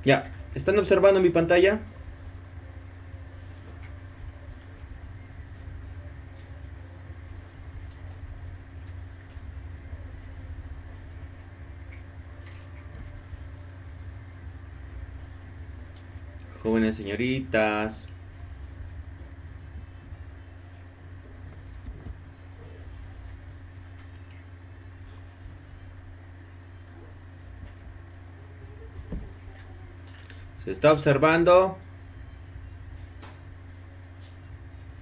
Ya, ¿están observando mi pantalla? Jóvenes señoritas. ¿Se está observando?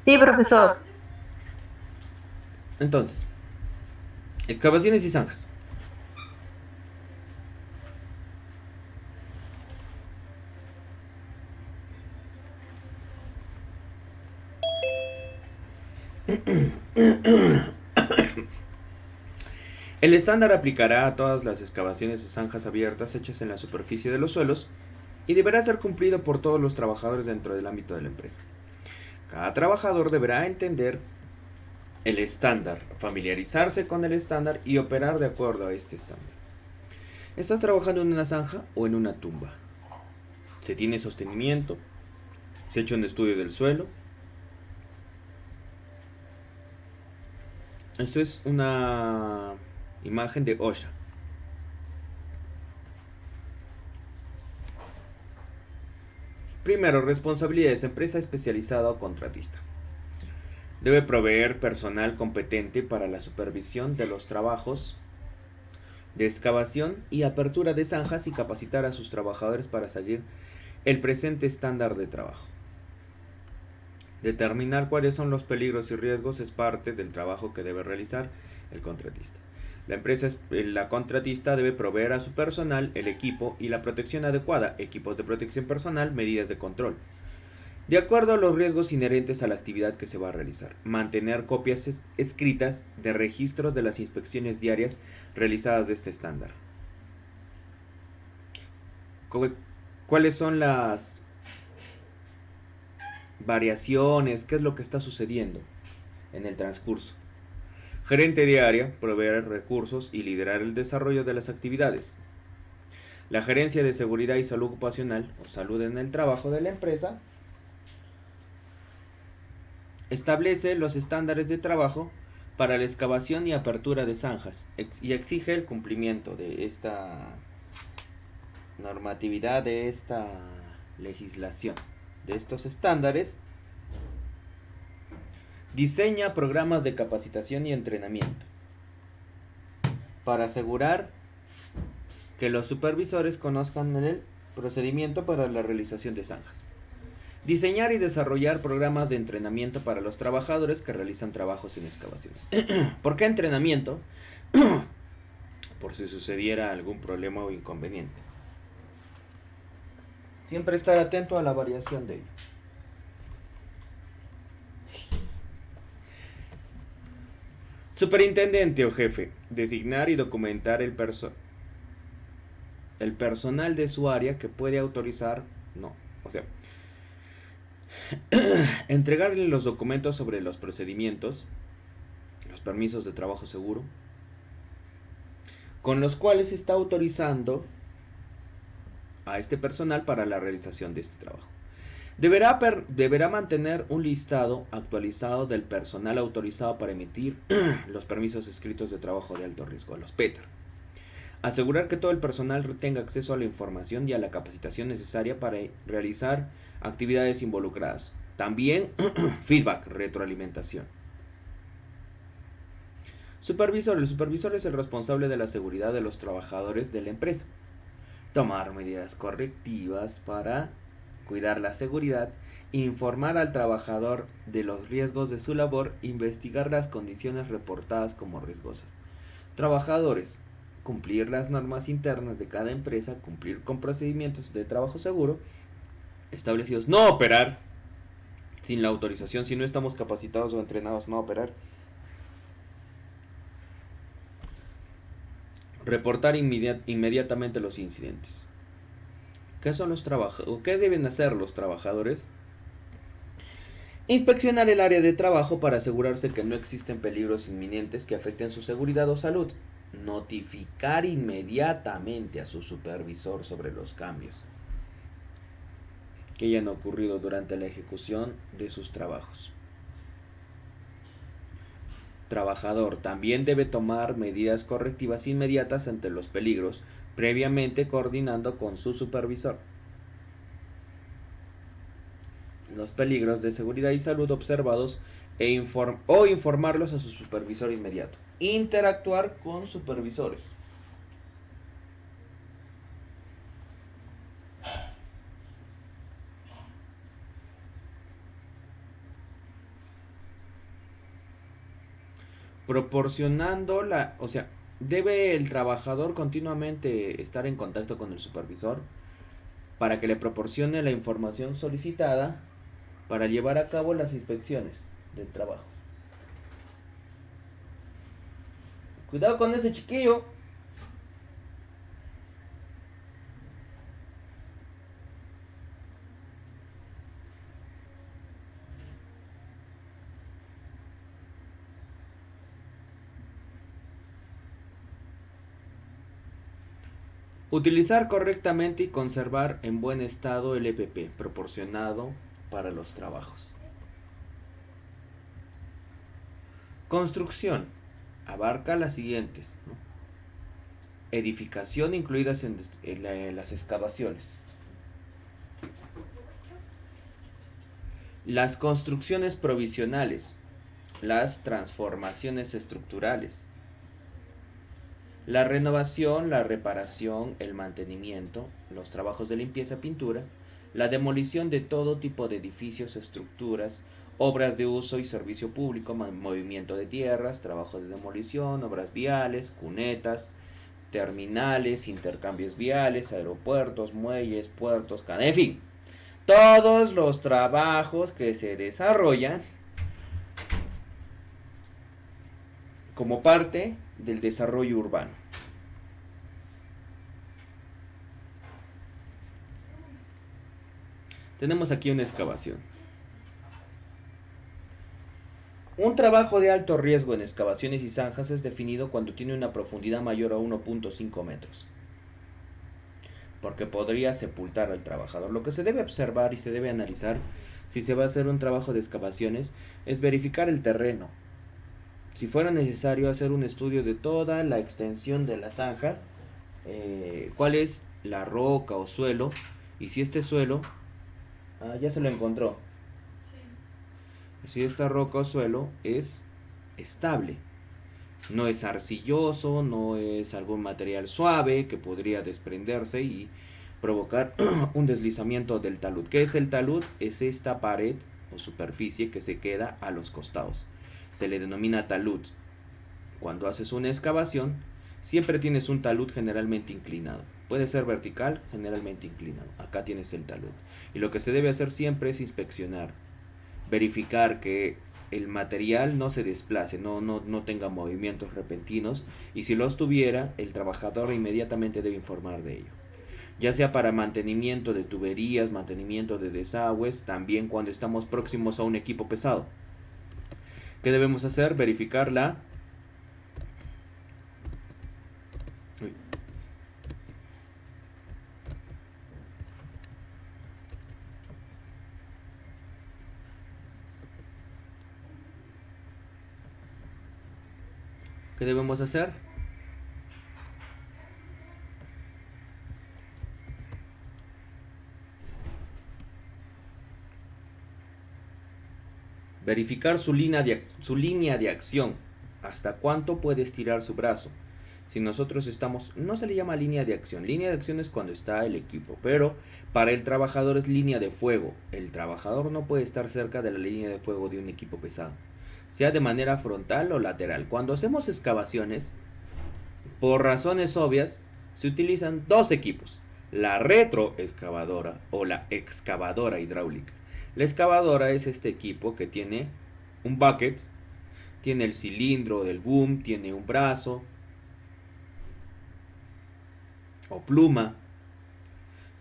Sí, profesor. Entonces, excavaciones y zanjas. El estándar aplicará a todas las excavaciones y zanjas abiertas hechas en la superficie de los suelos y deberá ser cumplido por todos los trabajadores dentro del ámbito de la empresa. Cada trabajador deberá entender el estándar, familiarizarse con el estándar y operar de acuerdo a este estándar. ¿Estás trabajando en una zanja o en una tumba? ¿Se tiene sostenimiento? ¿Se ha hecho un estudio del suelo? Esto es una imagen de OSHA. Primero, responsabilidades: empresa especializada o contratista. Debe proveer personal competente para la supervisión de los trabajos de excavación y apertura de zanjas y capacitar a sus trabajadores para seguir el presente estándar de trabajo. Determinar cuáles son los peligros y riesgos es parte del trabajo que debe realizar el contratista. La contratista debe proveer a su personal el equipo y la protección adecuada, equipos de protección personal, medidas de control, de acuerdo a los riesgos inherentes a la actividad que se va a realizar. Mantener copias escritas de registros de las inspecciones diarias realizadas de este estándar. ¿Cuáles son las variaciones? ¿Qué es lo que está sucediendo en el transcurso? Gerente de área: proveer recursos y liderar el desarrollo de las actividades. La gerencia de seguridad y salud ocupacional o salud en el trabajo de la empresa establece los estándares de trabajo para la excavación y apertura de zanjas y exige el cumplimiento de esta normatividad, de esta legislación, de estos estándares. Diseña programas de capacitación y entrenamiento para asegurar que los supervisores conozcan el procedimiento para la realización de zanjas. Diseñar y desarrollar programas de entrenamiento para los trabajadores que realizan trabajos en excavaciones. ¿Por qué entrenamiento? Por si sucediera algún problema o inconveniente. Siempre estar atento a la variación de ello. Superintendente o jefe: designar y documentar el personal de su área que puede autorizar, no, o sea, entregarle los documentos sobre los procedimientos, los permisos de trabajo seguro, con los cuales está autorizando a este personal para la realización de este trabajo. Deberá mantener un listado actualizado del personal autorizado para emitir los permisos escritos de trabajo de alto riesgo, los PETR. Asegurar que todo el personal tenga acceso a la información y a la capacitación necesaria para realizar actividades involucradas. También feedback, retroalimentación. Supervisor: el supervisor es el responsable de la seguridad de los trabajadores de la empresa. Tomar medidas correctivas para cuidar la seguridad, informar al trabajador de los riesgos de su labor, investigar las condiciones reportadas como riesgosas. Trabajadores: cumplir las normas internas de cada empresa, cumplir con procedimientos de trabajo seguro establecidos, no operar sin la autorización, si no estamos capacitados o entrenados, no operar. Reportar inmediatamente los incidentes. ¿Qué son los trabajadores? ¿Qué deben hacer los trabajadores? Inspeccionar el área de trabajo para asegurarse que no existen peligros inminentes que afecten su seguridad o salud. Notificar inmediatamente a su supervisor sobre los cambios. que hayan ocurrido durante la ejecución de sus trabajos. Trabajador también debe tomar medidas correctivas inmediatas ante los peligros, previamente coordinando con su supervisor. Los peligros de seguridad y salud observados o informarlos a su supervisor inmediato. Interactuar con supervisores. Proporcionando debe el trabajador continuamente estar en contacto con el supervisor para que le proporcione la información solicitada para llevar a cabo las inspecciones del trabajo. Cuidado con ese chiquillo. Utilizar correctamente y conservar en buen estado el EPP proporcionado para los trabajos. Construcción. Abarca las siguientes, ¿no? Edificación incluidas en las excavaciones. Las construcciones provisionales. Las transformaciones estructurales. La renovación, la reparación, el mantenimiento, los trabajos de limpieza, pintura, la demolición de todo tipo de edificios, estructuras, obras de uso y servicio público, movimiento de tierras, trabajos de demolición, obras viales, cunetas, terminales, intercambios viales, aeropuertos, muelles, puertos, en fin, todos los trabajos que se desarrollan como parte del desarrollo urbano. Tenemos aquí una excavación. Un trabajo de alto riesgo en excavaciones y zanjas es definido cuando tiene una profundidad mayor a 1.5 metros, porque podría sepultar al trabajador. Lo que se debe observar y se debe analizar si se va a hacer un trabajo de excavaciones es verificar el terreno. Si fuera necesario hacer un estudio de toda la extensión de la zanja, cuál es la roca o suelo, y si este suelo, ya se lo encontró, si esta roca o suelo es estable, no es arcilloso, no es algún material suave que podría desprenderse y provocar un deslizamiento del talud. ¿Qué es el talud? Es esta pared o superficie que se queda a los costados. Se le denomina talud. Cuando haces una excavación, siempre tienes un talud generalmente inclinado. Puede ser vertical, generalmente inclinado. Acá tienes el talud. Y lo que se debe hacer siempre es inspeccionar, verificar que el material no se desplace, no tenga movimientos repentinos, y si los tuviera, el trabajador inmediatamente debe informar de ello. Ya sea para mantenimiento de tuberías, mantenimiento de desagües, también cuando estamos próximos a un equipo pesado. ¿Qué debemos hacer? Verificar la... ¿Qué debemos hacer? Verificar su línea de acción. ¿Hasta cuánto puede estirar su brazo? Si nosotros estamos... No se le llama línea de acción. Línea de acción es cuando está el equipo. Pero para el trabajador es línea de fuego. El trabajador no puede estar cerca de la línea de fuego de un equipo pesado, sea de manera frontal o lateral. Cuando hacemos excavaciones, por razones obvias, se utilizan dos equipos: la retroexcavadora o la excavadora hidráulica. La excavadora es este equipo que tiene un bucket, tiene el cilindro del boom, tiene un brazo o pluma,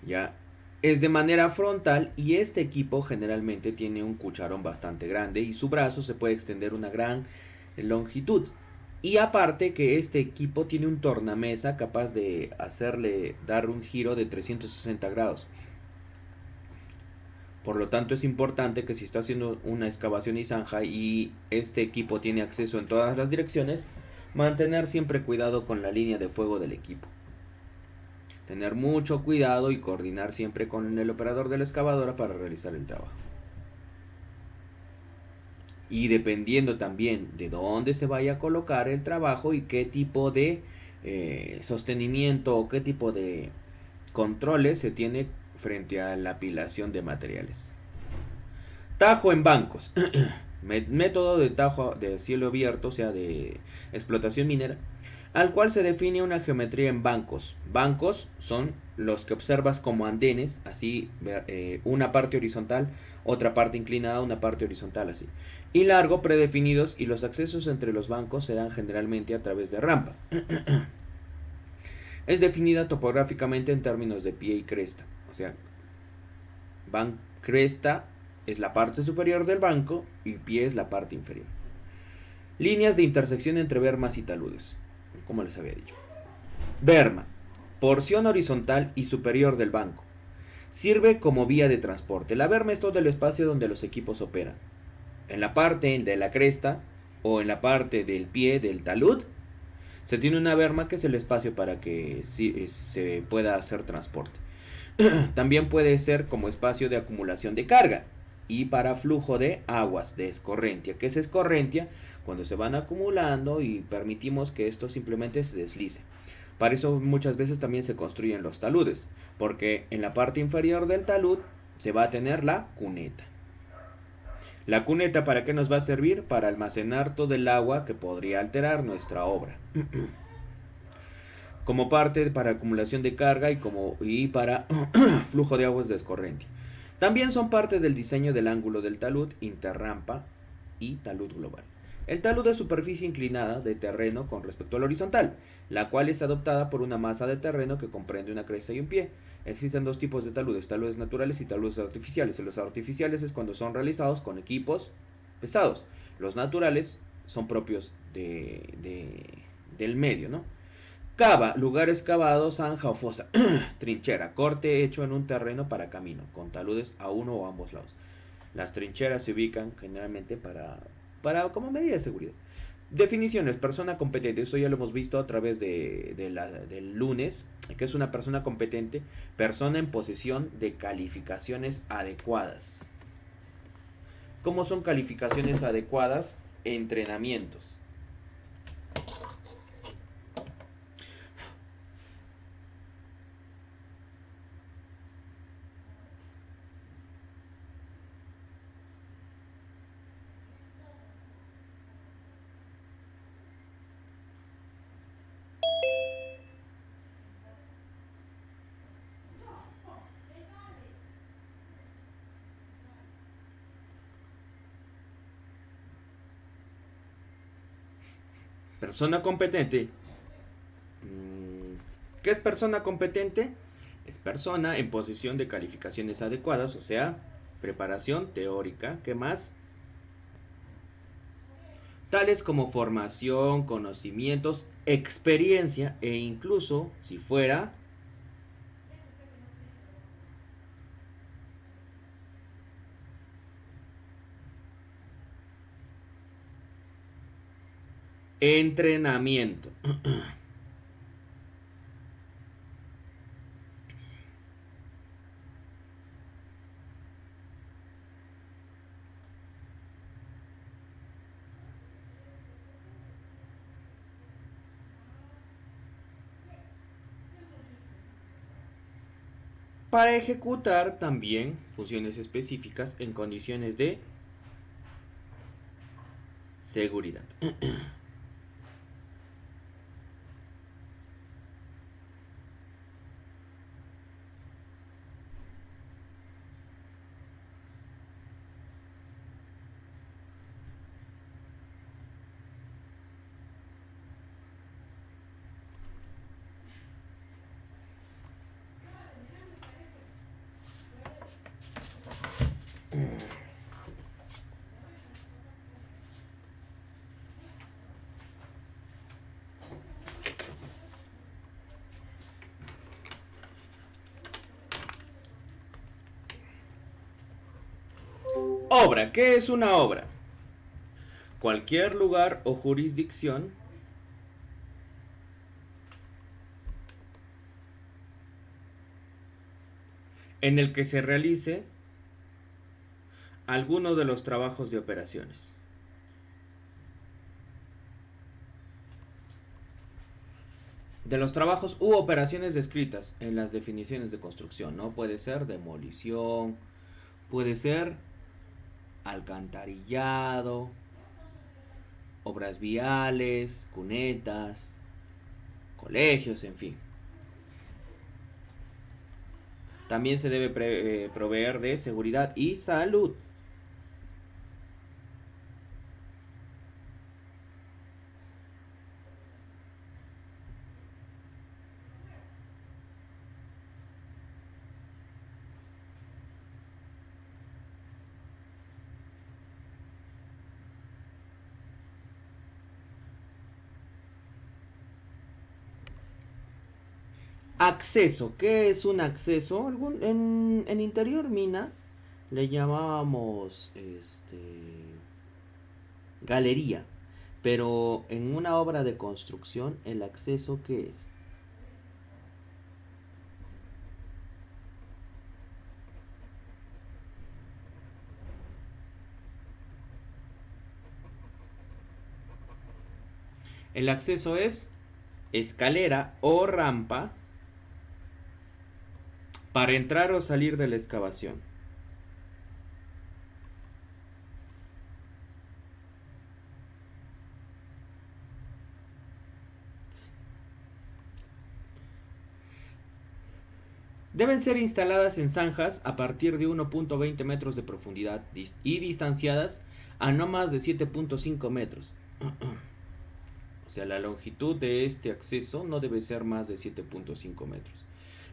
ya. Es de manera frontal y este equipo generalmente tiene un cucharón bastante grande y su brazo se puede extender una gran longitud. Y aparte que este equipo tiene un tornamesa capaz de dar un giro de 360 grados. Por lo tanto, es importante que si está haciendo una excavación y zanja y este equipo tiene acceso en todas las direcciones, mantener siempre cuidado con la línea de fuego del equipo. Tener mucho cuidado y coordinar siempre con el operador de la excavadora para realizar el trabajo. Y dependiendo también de dónde se vaya a colocar el trabajo y qué tipo de sostenimiento o qué tipo de controles se tiene frente a la apilación de materiales. Tajo en bancos. Método de tajo de cielo abierto, o sea, de explotación minera, al cual se define una geometría en bancos. Bancos son los que observas como andenes, así una parte horizontal, otra parte inclinada, una parte horizontal, así. Y largo predefinidos, y los accesos entre los bancos se dan generalmente a través de rampas. Es definida topográficamente en términos de pie y cresta, o sea, cresta es la parte superior del banco y pie es la parte inferior. Líneas de intersección entre bermas y taludes, como les había dicho. Berma, porción horizontal y superior del banco. Sirve como vía de transporte. La berma es todo el espacio donde los equipos operan. En la parte de la cresta o en la parte del pie del talud se tiene una berma que es el espacio para que se pueda hacer transporte. También puede ser como espacio de acumulación de carga y para flujo de aguas de escorrentia. ¿Qué es escorrentia? Cuando se van acumulando y permitimos que esto simplemente se deslice. Para eso muchas veces también se construyen los taludes, porque en la parte inferior del talud se va a tener la cuneta. ¿La cuneta para qué nos va a servir? Para almacenar todo el agua que podría alterar nuestra obra. Como parte para acumulación de carga y para flujo de aguas de escorrentia. También son parte del diseño del ángulo del talud, interrampa y talud global. El talud es superficie inclinada de terreno con respecto al horizontal, la cual es adoptada por una masa de terreno que comprende una cresta y un pie. Existen dos tipos de taludes naturales y taludes artificiales. Los artificiales es cuando son realizados con equipos pesados. Los naturales son propios del medio, ¿no? Cava, lugar excavado, zanja o fosa. Trinchera, corte hecho en un terreno para camino, con taludes a uno o ambos lados. Las trincheras se ubican generalmente como medida de seguridad. Definiciones, persona competente, eso ya lo hemos visto a través del lunes, que es una persona competente, persona en posesión de calificaciones adecuadas. ¿Cómo son calificaciones adecuadas? Entrenamientos. Persona competente. ¿Qué es persona competente? Es persona en posesión de calificaciones adecuadas, o sea, preparación teórica. ¿Qué más? Tales como formación, conocimientos, experiencia e incluso, si fuera, entrenamiento. Para ejecutar también funciones específicas en condiciones de seguridad. Obra. ¿Qué es una obra? Cualquier lugar o jurisdicción en el que se realice alguno de los trabajos de operaciones. De los trabajos u operaciones descritas en las definiciones de construcción, ¿no? Puede ser demolición, puede ser alcantarillado, obras viales, cunetas, colegios, en fin. También se debe proveer de seguridad y salud. Acceso. ¿Qué es un acceso? En interior mina le llamábamos galería. Pero en una obra de construcción, ¿el acceso qué es? El acceso es escalera o rampa para entrar o salir de la excavación. Deben ser instaladas en zanjas a partir de 1.20 metros de profundidad y distanciadas a no más de 7.5 metros. O sea, la longitud de este acceso no debe ser más de 7.5 metros.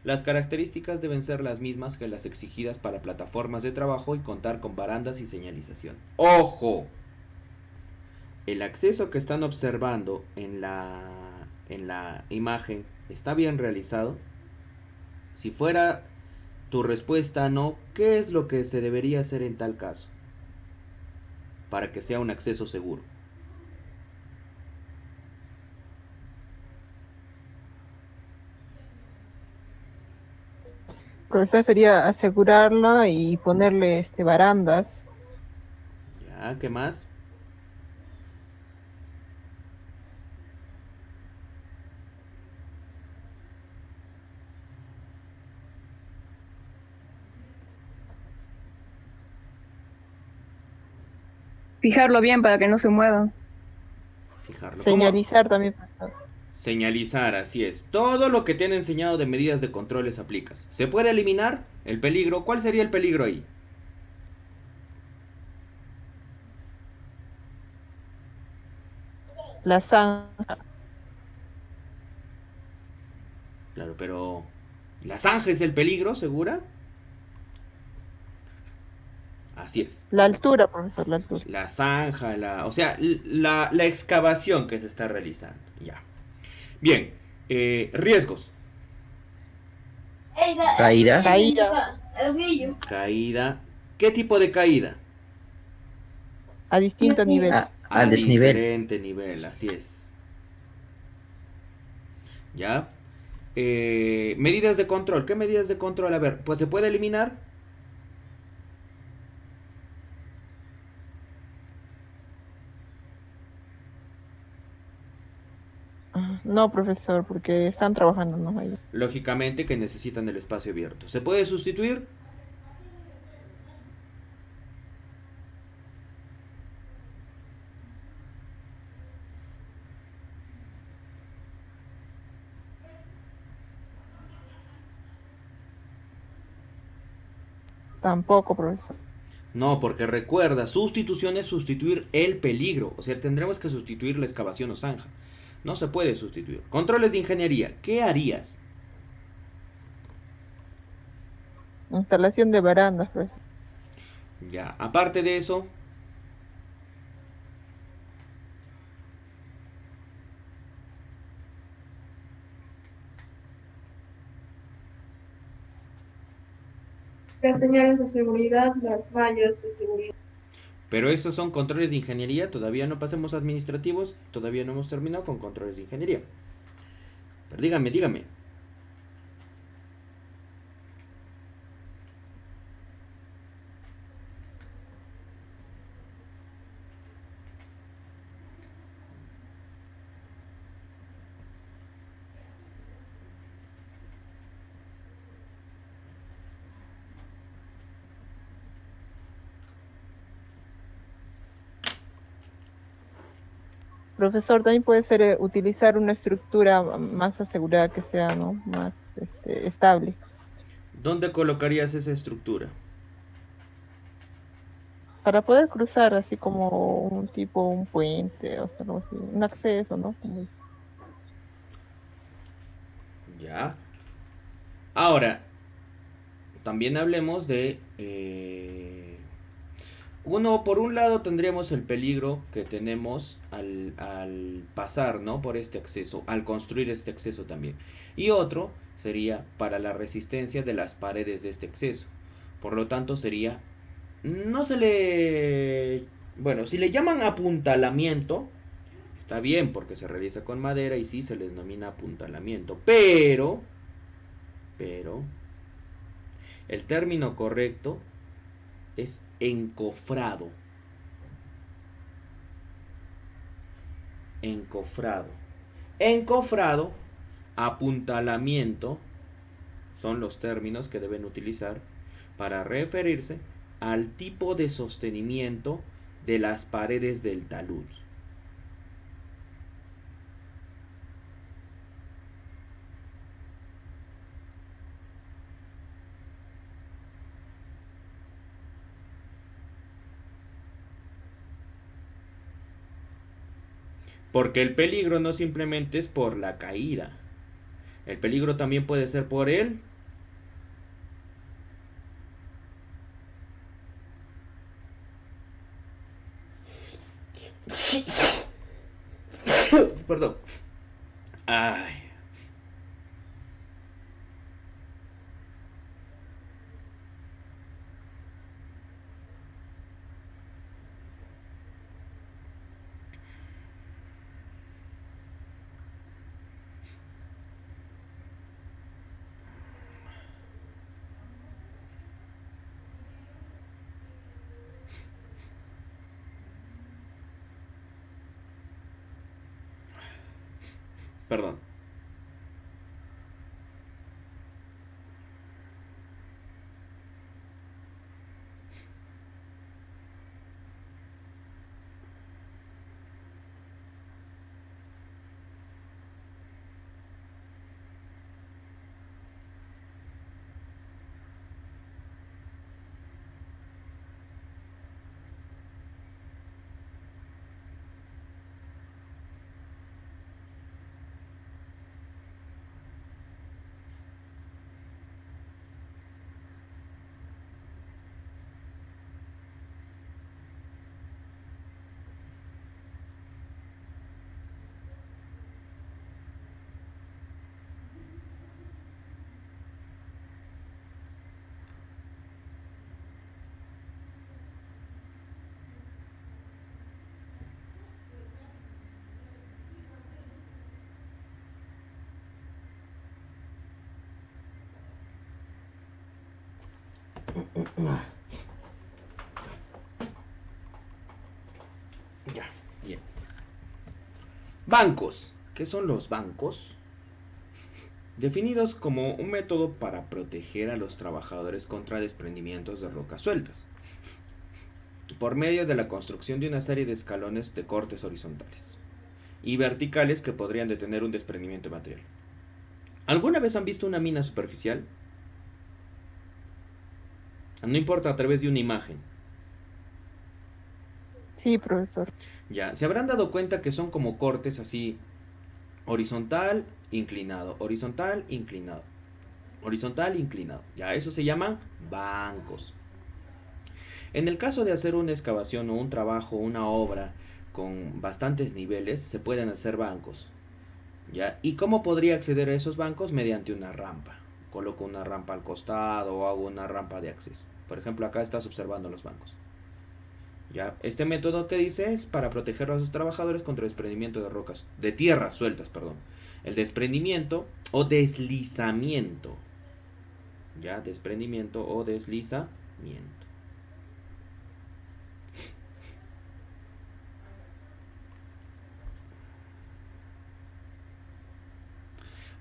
Las características deben ser las mismas que las exigidas para plataformas de trabajo y contar con barandas y señalización. ¡Ojo! El acceso que están observando en la imagen está bien realizado. Si fuera tu respuesta no, ¿qué es lo que se debería hacer en tal caso? Para que sea un acceso seguro. Profesor, sería asegurarla y ponerle barandas. ¿Ya? ¿Qué más? Fijarlo bien para que no se muevan. Fijarlo. ¿Cómo? Señalizar también, profesor. Señalizar, así es. Todo lo que te han enseñado de medidas de controles aplicas. ¿Se puede eliminar el peligro? ¿Cuál sería el peligro ahí? La zanja. Claro, pero ¿la zanja es el peligro, segura? Así es. La altura, profesor, la altura. La zanja, o sea, la excavación que se está realizando. Ya. Bien. Riesgos. Caída. Caída Caída. ¿Qué tipo de caída? a distinto nivel. A desnivel. Diferente nivel, así es. ¿Ya? Medidas de control. ¿Qué medidas de control? A ver, pues se puede eliminar. No, profesor, porque están trabajando, ¿no? Ahí. Lógicamente que necesitan el espacio abierto. ¿Se puede sustituir? Tampoco, profesor. No, porque recuerda, sustitución es sustituir el peligro. O sea, tendremos que sustituir la excavación o zanja. No se puede sustituir. Controles de ingeniería. ¿Qué harías? Instalación de barandas, profesor. Ya, aparte de eso, Las señales de seguridad, las vallas de seguridad. Pero esos son controles de ingeniería, todavía no pasemos a administrativos, todavía no hemos terminado con controles de ingeniería. Pero dígame, dígame. Profesor, también puede ser utilizar una estructura más asegurada que sea, ¿no? Más estable. ¿Dónde colocarías esa estructura? Para poder cruzar así como un tipo, un puente, o sea, algo así, un acceso, ¿no? Ya. Ahora, también hablemos de... uno, por un lado tendríamos el peligro que tenemos al pasar, ¿no? Por este acceso, al construir este acceso también. Y otro sería para la resistencia de las paredes de este acceso. Por lo tanto sería, no se le... Bueno, si le llaman apuntalamiento, está bien porque se realiza con madera y sí se le denomina apuntalamiento. Pero, el término correcto es encofrado. Encofrado. Encofrado, apuntalamiento son los términos que deben utilizar para referirse al tipo de sostenimiento de las paredes del talud. Porque el peligro no simplemente es por la caída. El peligro también puede ser por él. Perdón. Ay. Perdón. Ya, bien. Bancos. ¿Qué son los bancos? Definidos como un método para proteger a los trabajadores contra desprendimientos de rocas sueltas, por medio de la construcción de una serie de escalones de cortes horizontales y verticales que podrían detener un desprendimiento de material. ¿Alguna vez han visto una mina superficial? No importa, a través de una imagen. Sí, profesor. Ya, se habrán dado cuenta que son como cortes así, horizontal, inclinado, horizontal, inclinado, horizontal, inclinado. Ya, eso se llaman bancos. En el caso de hacer una excavación o un trabajo, una obra con bastantes niveles, se pueden hacer bancos. ¿Ya? ¿Y cómo podría acceder a esos bancos? Mediante una rampa. Coloco una rampa al costado o hago una rampa de acceso. Por ejemplo, acá estás observando los bancos. Ya, este método que dice es para proteger a sus trabajadores contra el desprendimiento de rocas, de tierras sueltas, perdón. El desprendimiento o deslizamiento. Ya, desprendimiento o deslizamiento.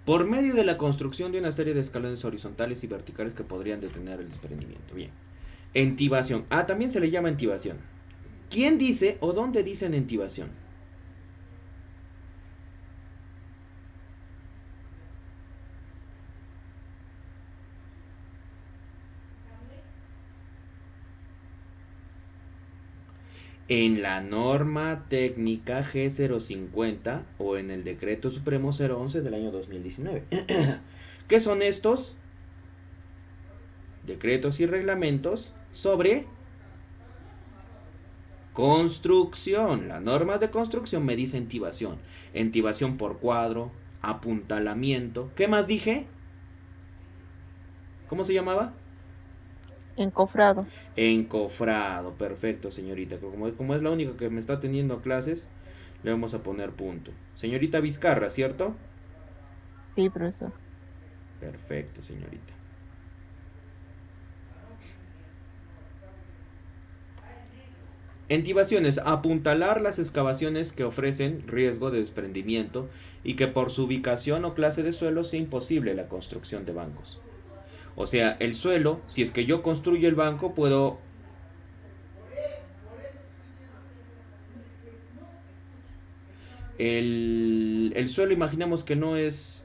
Por medio de la construcción de una serie de escalones horizontales y verticales que podrían detener el desprendimiento. Bien. Entibación. Ah, también se le llama entibación. ¿Quién dice o dónde dicen entibación? En la norma técnica G050 o en el decreto supremo 011 del año 2019. ¿Qué son estos? Decretos y reglamentos sobre construcción. La norma de construcción me dice entibación. Entibación por cuadro, apuntalamiento. ¿Qué más dije? ¿Cómo se llamaba? Encofrado. Encofrado. Perfecto, señorita. Como es la única que me está teniendo clases, le vamos a poner punto. Señorita Vizcarra, ¿cierto? Sí, profesor. Perfecto, señorita. Entibaciones: apuntalar las excavaciones que ofrecen riesgo de desprendimiento y que por su ubicación o clase de suelo sea imposible la construcción de bancos. O sea, el suelo, si es que yo construyo el banco, puedo... El suelo, imaginemos que no es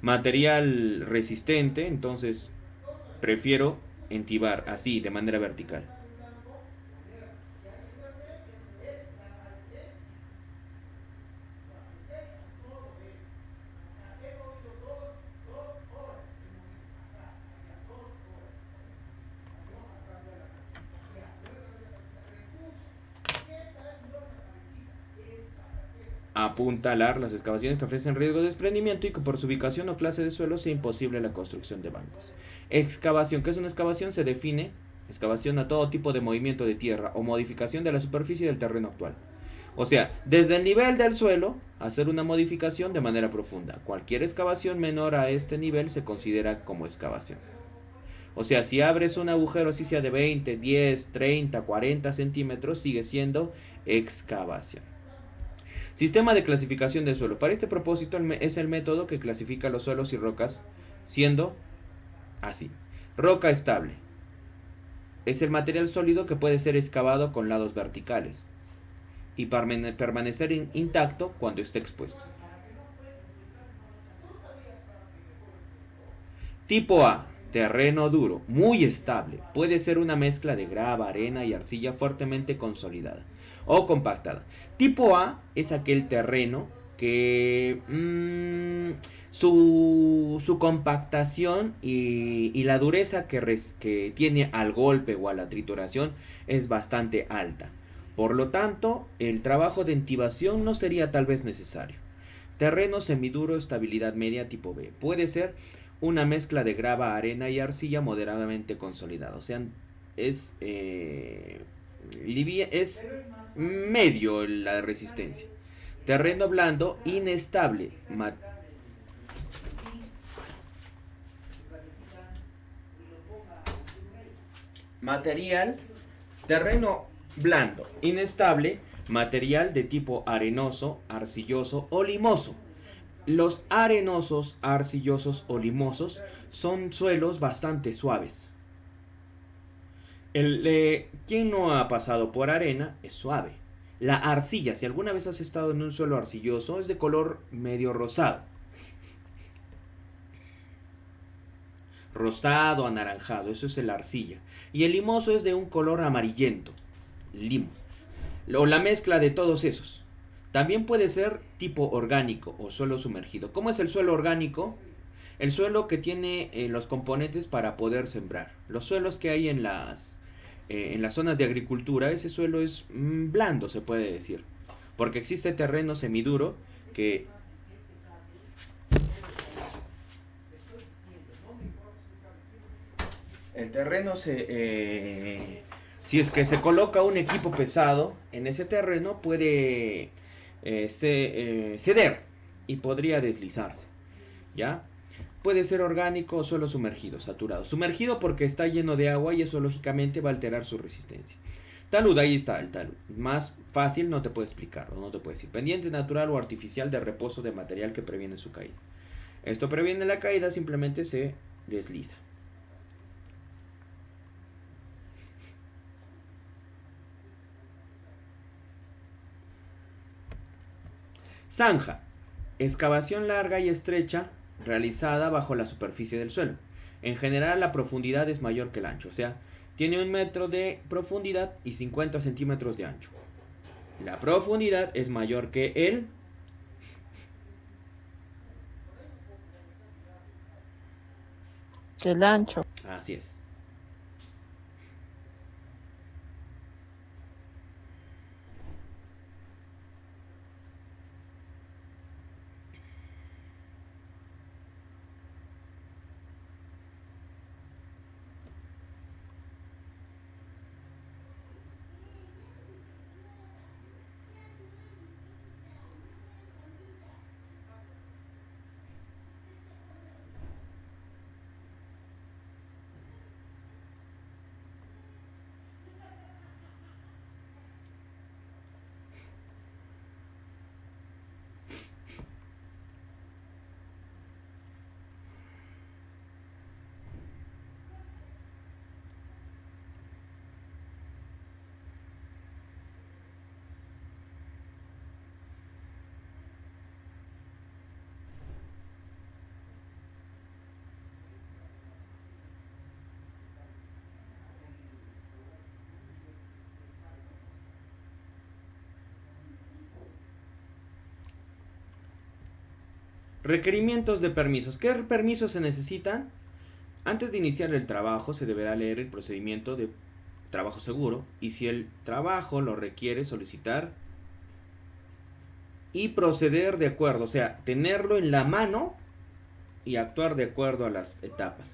material resistente, entonces prefiero entibar así, de manera vertical. Apuntalar las excavaciones que ofrecen riesgo de desprendimiento y que por su ubicación o clase de suelo sea imposible la construcción de bancos. Excavación. ¿Qué es una excavación? Se define excavación a todo tipo de movimiento de tierra o modificación de la superficie del terreno actual. O sea, desde el nivel del suelo, hacer una modificación de manera profunda. Cualquier excavación menor a este nivel se considera como excavación. O sea, si abres un agujero, así sea de 20, 10, 30, 40 centímetros, sigue siendo excavación. Sistema de clasificación del suelo. Para este propósito es el método que clasifica los suelos y rocas, siendo así. Roca estable. Es el material sólido que puede ser excavado con lados verticales y permanecer intacto cuando esté expuesto. Tipo A. Terreno duro, muy estable. Puede ser una mezcla de grava, arena y arcilla fuertemente consolidada o compactada. Tipo A es aquel terreno que su compactación y la dureza que tiene al golpe o a la trituración es bastante alta. Por lo tanto, el trabajo de entibación no sería tal vez necesario. Terreno semiduro, estabilidad media tipo B. Puede ser una mezcla de grava, arena y arcilla moderadamente consolidada. O sea, es, es medio la resistencia. Terreno blando, inestable. Material, terreno blando, inestable, material de tipo arenoso, arcilloso o limoso. Los arenosos, arcillosos o limosos son suelos bastante suaves. Quien no ha pasado por arena es suave. La arcilla, si alguna vez has estado en un suelo arcilloso, es de color medio rosado. Rosado, anaranjado, eso es el arcilla. Y el limoso es de un color amarillento, limo. O la mezcla de todos esos. También puede ser tipo orgánico o suelo sumergido. ¿Cómo es el suelo orgánico? El suelo que tiene los componentes para poder sembrar. Los suelos que hay en las zonas de agricultura, ese suelo es blando, se puede decir. Porque existe terreno semiduro que... El terreno Si es que se coloca un equipo pesado en ese terreno, puede ceder y podría deslizarse. ¿Ya? Puede ser orgánico o solo sumergido, saturado. Sumergido porque está lleno de agua y eso lógicamente va a alterar su resistencia. Talud, ahí está el talud. Más fácil no te puedo explicarlo, no te puedo decir. Pendiente natural o artificial de reposo de material que previene su caída. Esto previene la caída, simplemente se desliza. Zanja. Excavación larga y estrecha realizada bajo la superficie del suelo. En general la profundidad es mayor que el ancho, o sea, tiene 1 metro de profundidad y 50 centímetros de ancho. La profundidad es mayor que el ancho. Así es. Requerimientos de permisos. ¿Qué permisos se necesitan? Antes de iniciar el trabajo se deberá leer el procedimiento de trabajo seguro y si el trabajo lo requiere solicitar y proceder de acuerdo, o sea, tenerlo en la mano y actuar de acuerdo a las etapas.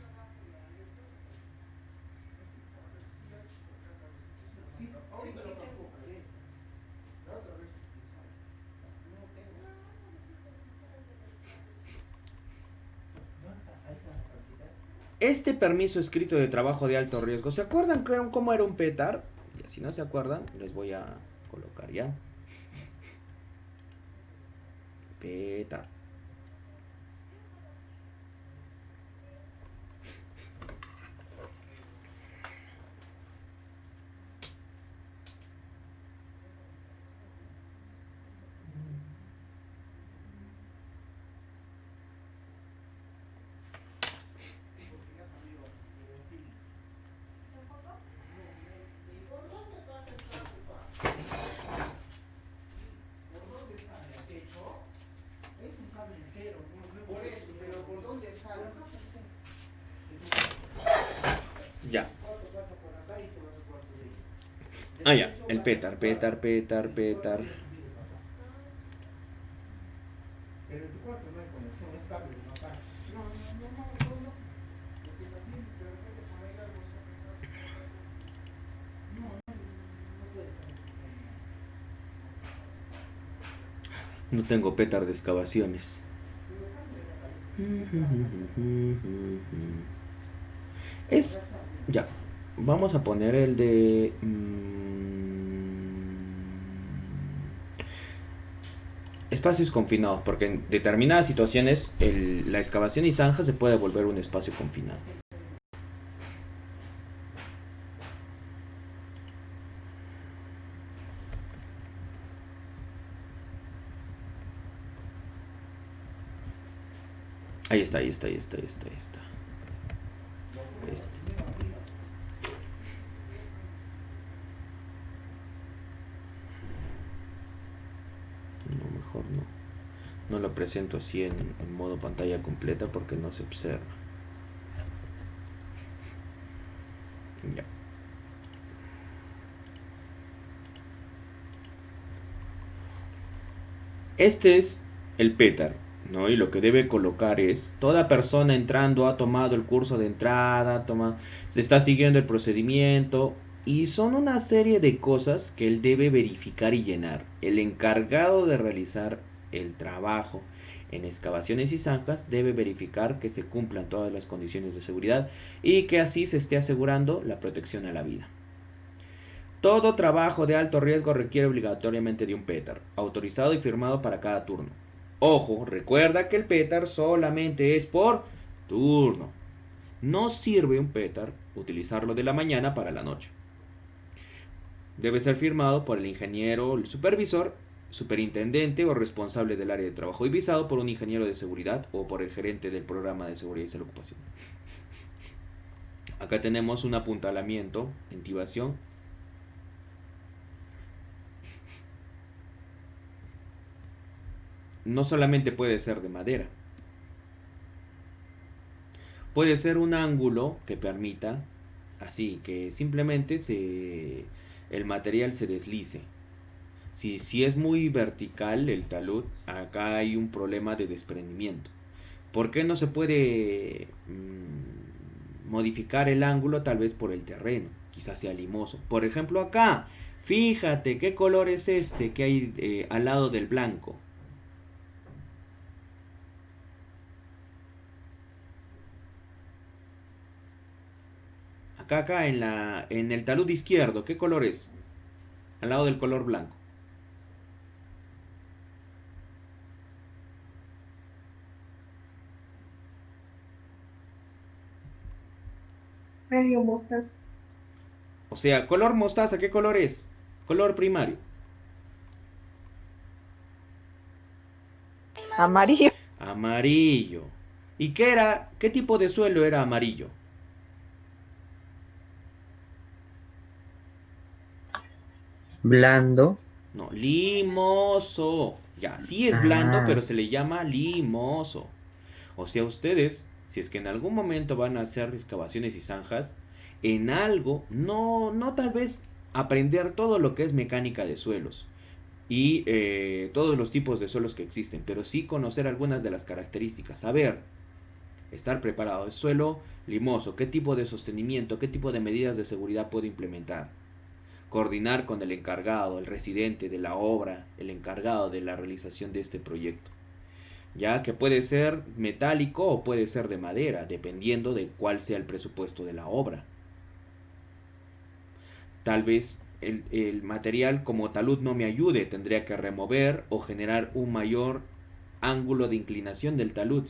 Este permiso escrito de trabajo de alto riesgo, ¿se acuerdan cómo era un PETAR? Si no se acuerdan, les voy a colocar ya. PETAR. Ya. Ah, ya. El PETAR. No tengo PETAR de excavaciones. Es... Ya. Vamos a poner el de... espacios confinados, porque en determinadas situaciones la excavación y zanja se puede volver un espacio confinado. Ahí está. No, mejor no. No lo presento así en modo pantalla completa porque no se observa. Ya. Este es el PETAR, ¿no? Y lo que debe colocar es: toda persona entrando ha tomado el curso de entrada, se está siguiendo el procedimiento, Y son una serie de cosas que él debe verificar y llenar. El encargado de realizar el trabajo en excavaciones y zanjas debe verificar que se cumplan todas las condiciones de seguridad y que así se esté asegurando la protección a la vida. Todo trabajo de alto riesgo requiere obligatoriamente de un PETAR, autorizado y firmado para cada turno. Ojo, recuerda que el PETAR solamente es por turno. No sirve un PETAR utilizarlo de la mañana para la noche. Debe ser firmado por el ingeniero, el supervisor, superintendente o responsable del área de trabajo y visado por un ingeniero de seguridad o por el gerente del programa de seguridad y salud ocupacional. Acá tenemos un apuntalamiento, intibación. No solamente puede ser de madera. Puede ser un ángulo que permita, así, que simplemente el material se deslice. Si es muy vertical el talud, acá hay un problema de desprendimiento. ¿Por qué no se puede modificar el ángulo? Tal vez por el terreno, quizás sea limoso. Por ejemplo acá, fíjate qué color es este que hay al lado del blanco. Acá en el talud izquierdo, ¿qué color es? Al lado del color blanco. Medio mostaza. O sea, color mostaza, ¿qué color es? Color primario. Amarillo. Amarillo. ¿Y qué era? ¿Qué tipo de suelo era amarillo? Blando. No, limoso. Ya, sí es blando, pero Ah, se le llama limoso. O sea, ustedes, si es que en algún momento van a hacer excavaciones y zanjas, en algo, no tal vez aprender todo lo que es mecánica de suelos y todos los tipos de suelos que existen, pero sí conocer algunas de las características. Saber, estar preparado. El suelo limoso, qué tipo de sostenimiento, qué tipo de medidas de seguridad puedo implementar. Coordinar con el encargado, el residente de la obra, el encargado de la realización de este proyecto. Ya que puede ser metálico o puede ser de madera, dependiendo de cuál sea el presupuesto de la obra. Tal vez el material como talud no me ayude, tendría que remover o generar un mayor ángulo de inclinación del talud.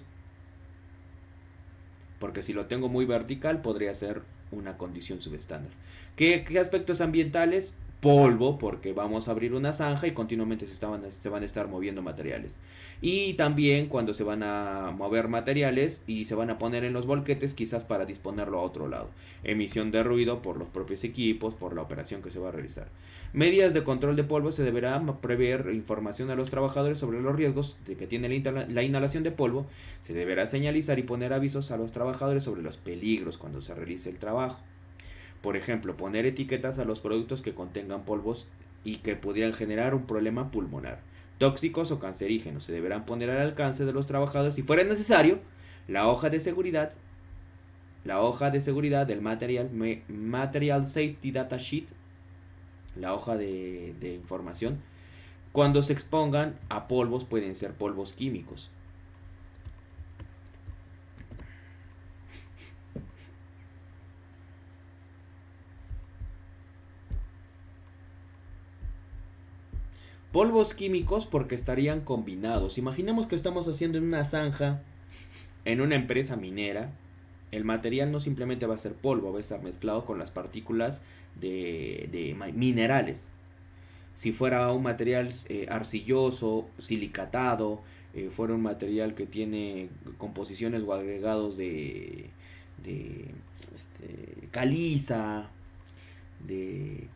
Porque si lo tengo muy vertical podría ser una condición subestándar. ¿Qué aspectos ambientales? Polvo, porque vamos a abrir una zanja y continuamente se van a estar moviendo materiales. Y también cuando se van a mover materiales y se van a poner en los volquetes, quizás para disponerlo a otro lado. Emisión de ruido por los propios equipos, por la operación que se va a realizar. Medidas de control de polvo: se deberá prever información a los trabajadores sobre los riesgos de que tiene la inhalación de polvo. Se deberá señalizar y poner avisos a los trabajadores sobre los peligros cuando se realice el trabajo. Por ejemplo, poner etiquetas a los productos que contengan polvos y que pudieran generar un problema pulmonar. Tóxicos o cancerígenos se deberán poner al alcance de los trabajadores si fuera necesario. La hoja de seguridad, del Material Safety Data Sheet, la hoja de información. Cuando se expongan a polvos, pueden ser polvos químicos. Polvos químicos porque estarían combinados. Imaginemos que estamos haciendo en una zanja, en una empresa minera. El material no simplemente va a ser polvo, va a estar mezclado con las partículas de minerales. Si fuera un material arcilloso, silicatado, fuera un material que tiene composiciones o agregados de caliza, ¿qué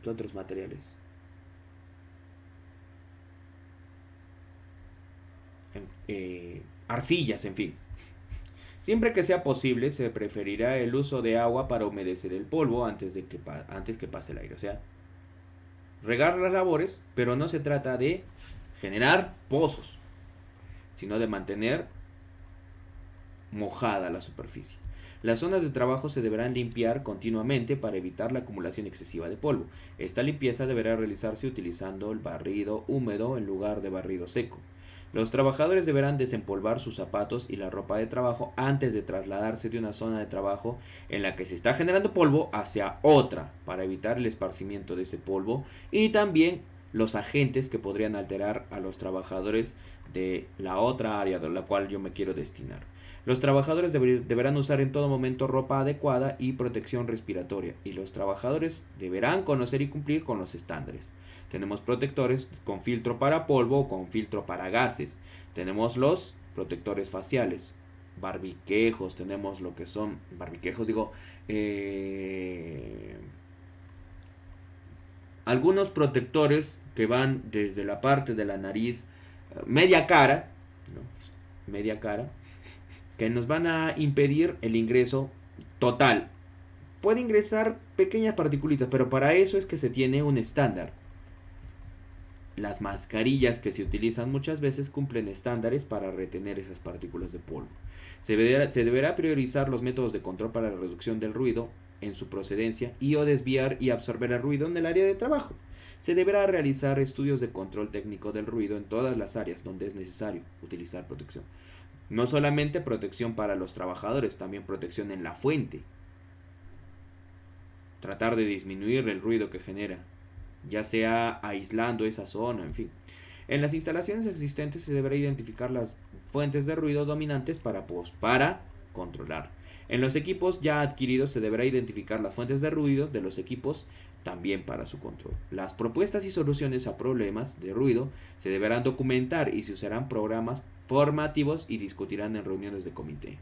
otros materiales? Arcillas, en fin. Siempre que sea posible, se preferirá el uso de agua para humedecer el polvo antes que pase el aire. O sea, regar las labores, pero no se trata de generar pozos, sino de mantener mojada la superficie. Las zonas de trabajo se deberán limpiar continuamente para evitar la acumulación excesiva de polvo. Esta limpieza deberá realizarse utilizando el barrido húmedo en lugar de barrido seco. Los trabajadores deberán desempolvar sus zapatos y la ropa de trabajo antes de trasladarse de una zona de trabajo en la que se está generando polvo hacia otra para evitar el esparcimiento de ese polvo y también los agentes que podrían alterar a los trabajadores de la otra área de la cual yo me quiero destinar. Los trabajadores deberán usar en todo momento ropa adecuada y protección respiratoria y los trabajadores deberán conocer y cumplir con los estándares. Tenemos protectores con filtro para polvo o con filtro para gases. Tenemos los protectores faciales, barbiquejos, tenemos lo que son barbiquejos, algunos protectores que van desde la parte de la nariz, media cara, ¿no? Media cara, que nos van a impedir el ingreso total. Puede ingresar pequeñas particulitas, pero para eso es que se tiene un estándar. Las mascarillas que se utilizan muchas veces cumplen estándares para retener esas partículas de polvo. Se deberá priorizar los métodos de control para la reducción del ruido en su procedencia y o desviar y absorber el ruido en el área de trabajo. Se deberá realizar estudios de control técnico del ruido en todas las áreas donde es necesario utilizar protección. No solamente protección para los trabajadores, también protección en la fuente. Tratar de disminuir el ruido que genera, ya sea aislando esa zona, en fin. En las instalaciones existentes se deberá identificar las fuentes de ruido dominantes para controlar. En los equipos ya adquiridos se deberá identificar las fuentes de ruido de los equipos también para su control. Las propuestas y soluciones a problemas de ruido se deberán documentar y se usarán programas formativos y discutirán en reuniones de comité.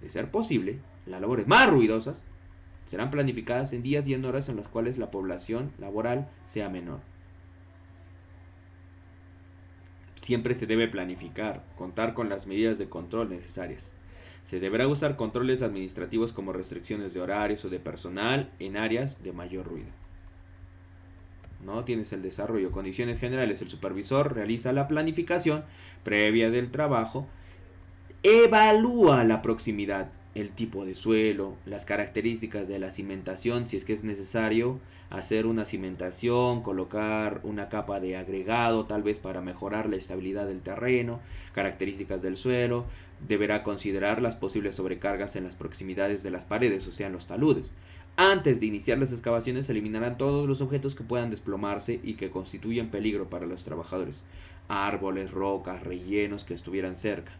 De ser posible, las labores más ruidosas serán planificadas en días y en horas en las cuales la población laboral sea menor. Siempre se debe planificar, contar con las medidas de control necesarias. Se deberá usar controles administrativos como restricciones de horarios o de personal en áreas de mayor ruido. ¿No? Tienes el desarrollo, condiciones generales. El supervisor realiza la planificación previa del trabajo, evalúa la proximidad, el tipo de suelo, las características de la cimentación, si es que es necesario hacer una cimentación, colocar una capa de agregado tal vez para mejorar la estabilidad del terreno, características del suelo, deberá considerar las posibles sobrecargas en las proximidades de las paredes, o sea, en los taludes. Antes de iniciar las excavaciones se eliminarán todos los objetos que puedan desplomarse y que constituyan peligro para los trabajadores, árboles, rocas, rellenos que estuvieran cerca.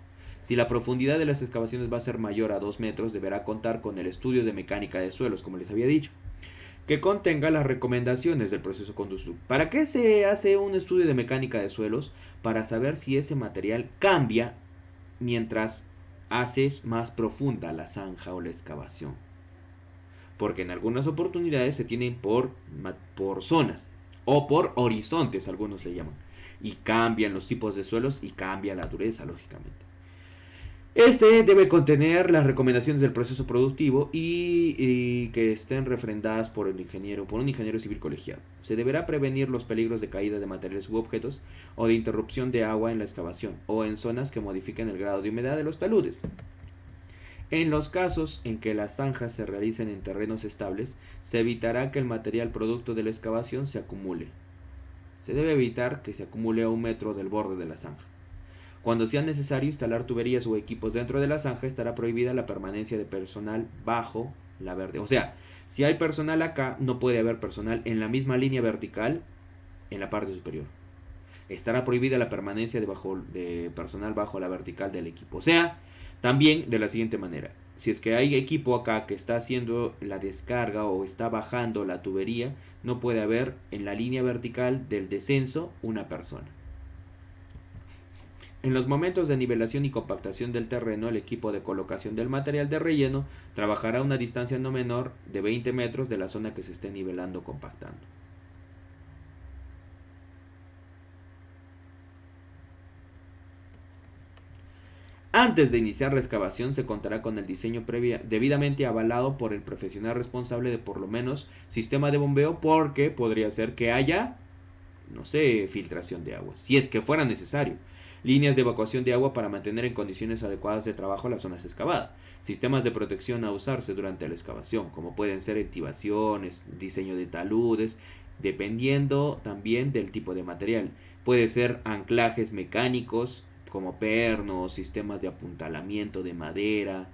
Si la profundidad de las excavaciones va a ser mayor a 2 metros, deberá contar con el estudio de mecánica de suelos, como les había dicho, que contenga las recomendaciones del proceso conductivo. ¿Para qué se hace un estudio de mecánica de suelos? Para saber si ese material cambia mientras haces más profunda la zanja o la excavación. Porque en algunas oportunidades se tienen por zonas o por horizontes, algunos le llaman. Y cambian los tipos de suelos y cambia la dureza, lógicamente. Este debe contener las recomendaciones del proceso productivo y que estén refrendadas por un ingeniero civil colegiado. Se deberá prevenir los peligros de caída de materiales u objetos o de interrupción de agua en la excavación o en zonas que modifiquen el grado de humedad de los taludes. En los casos en que las zanjas se realicen en terrenos estables, se evitará que el material producto de la excavación se acumule. Se debe evitar que se acumule a 1 metro del borde de la zanja. Cuando sea necesario instalar tuberías o equipos dentro de la zanja, estará prohibida la permanencia de personal bajo la vertical. O sea, si hay personal acá, no puede haber personal en la misma línea vertical en la parte superior. Estará prohibida la permanencia de personal bajo la vertical del equipo. O sea, también de la siguiente manera. Si es que hay equipo acá que está haciendo la descarga o está bajando la tubería, no puede haber en la línea vertical del descenso una persona. En los momentos de nivelación y compactación del terreno, el equipo de colocación del material de relleno trabajará a una distancia no menor de 20 metros de la zona que se esté nivelando o compactando. Antes de iniciar la excavación se contará con el diseño debidamente avalado por el profesional responsable de por lo menos sistema de bombeo, porque podría ser que haya, no sé, filtración de aguas, si es que fuera necesario. líneas de evacuación de agua para mantener en condiciones adecuadas de trabajo las zonas excavadas, sistemas de protección a usarse durante la excavación, como pueden ser activaciones, diseño de taludes, dependiendo también del tipo de material. Puede ser anclajes mecánicos, como pernos, sistemas de apuntalamiento de madera,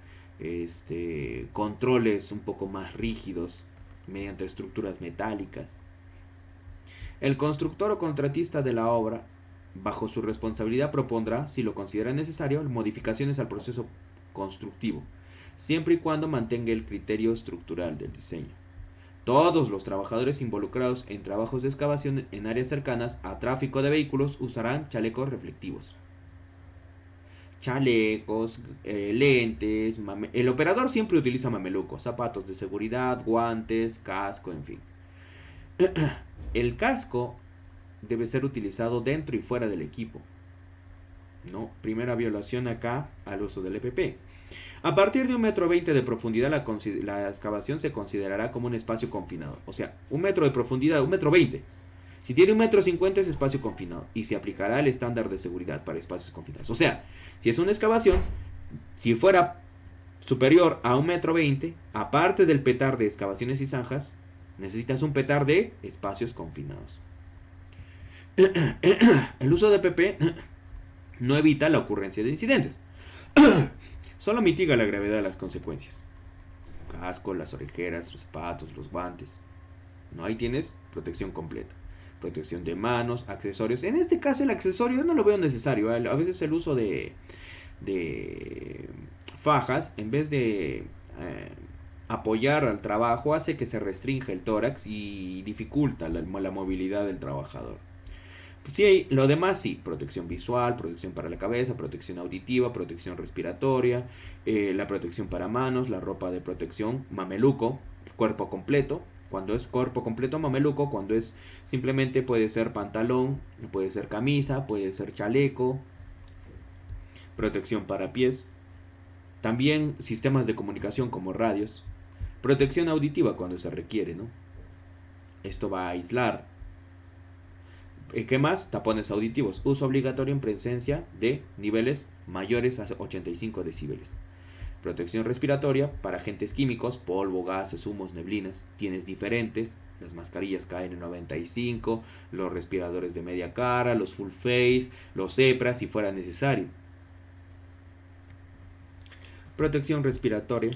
controles un poco más rígidos mediante estructuras metálicas. El constructor o contratista de la obra, bajo su responsabilidad, propondrá, si lo considera necesario, modificaciones al proceso constructivo, siempre y cuando mantenga el criterio estructural del diseño. Todos los trabajadores involucrados en trabajos de excavación en áreas cercanas a tráfico de vehículos usarán chalecos reflectivos. Chalecos, lentes, el operador siempre utiliza mamelucos, zapatos de seguridad, guantes, casco, en fin. El casco debe ser utilizado dentro y fuera del equipo. ¿No? Primera violación acá al uso del EPP. A partir de 1,20 m de profundidad, la excavación se considerará como un espacio confinado. O sea, 1 metro de profundidad, 1,20 m. Si tiene 1,50 m es espacio confinado y se aplicará el estándar de seguridad para espacios confinados. O sea, si es una excavación, si fuera superior a 1,20 m, aparte del petar de excavaciones y zanjas, necesitas un petar de espacios confinados. El uso de PP no evita la ocurrencia de incidentes, solo mitiga la gravedad de las consecuencias. Casco, las orejeras, los zapatos, los guantes. No, ahí tienes protección completa. Protección de manos, accesorios. En este caso el accesorio no lo veo necesario. A veces el uso de fajas, en vez de apoyar al trabajo, hace que se restrinja el tórax y dificulta la movilidad del trabajador. Pues sí, lo demás sí, protección visual, protección para la cabeza, protección auditiva, protección respiratoria, la protección para manos, la ropa de protección, mameluco, cuerpo completo. Cuando es cuerpo completo, mameluco. Cuando es simplemente, puede ser pantalón, puede ser camisa, puede ser chaleco. Protección para pies. También sistemas de comunicación como radios. Protección auditiva cuando se requiere, ¿no? Esto va a aislar. ¿Qué más? Tapones auditivos. Uso obligatorio en presencia de niveles mayores a 85 decibeles. Protección respiratoria para agentes químicos, polvo, gases, humos, neblinas. Tienes diferentes. Las mascarillas KN95, los respiradores de media cara, los full face, los EPRA si fuera necesario. Protección respiratoria.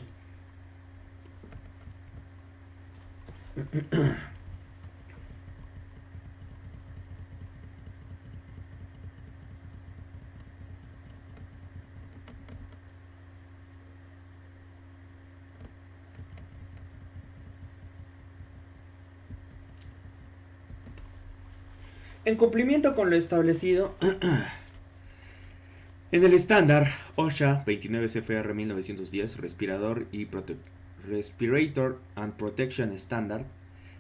En cumplimiento con lo establecido en el estándar OSHA 29 CFR 1910 Respirator and Protection Standard,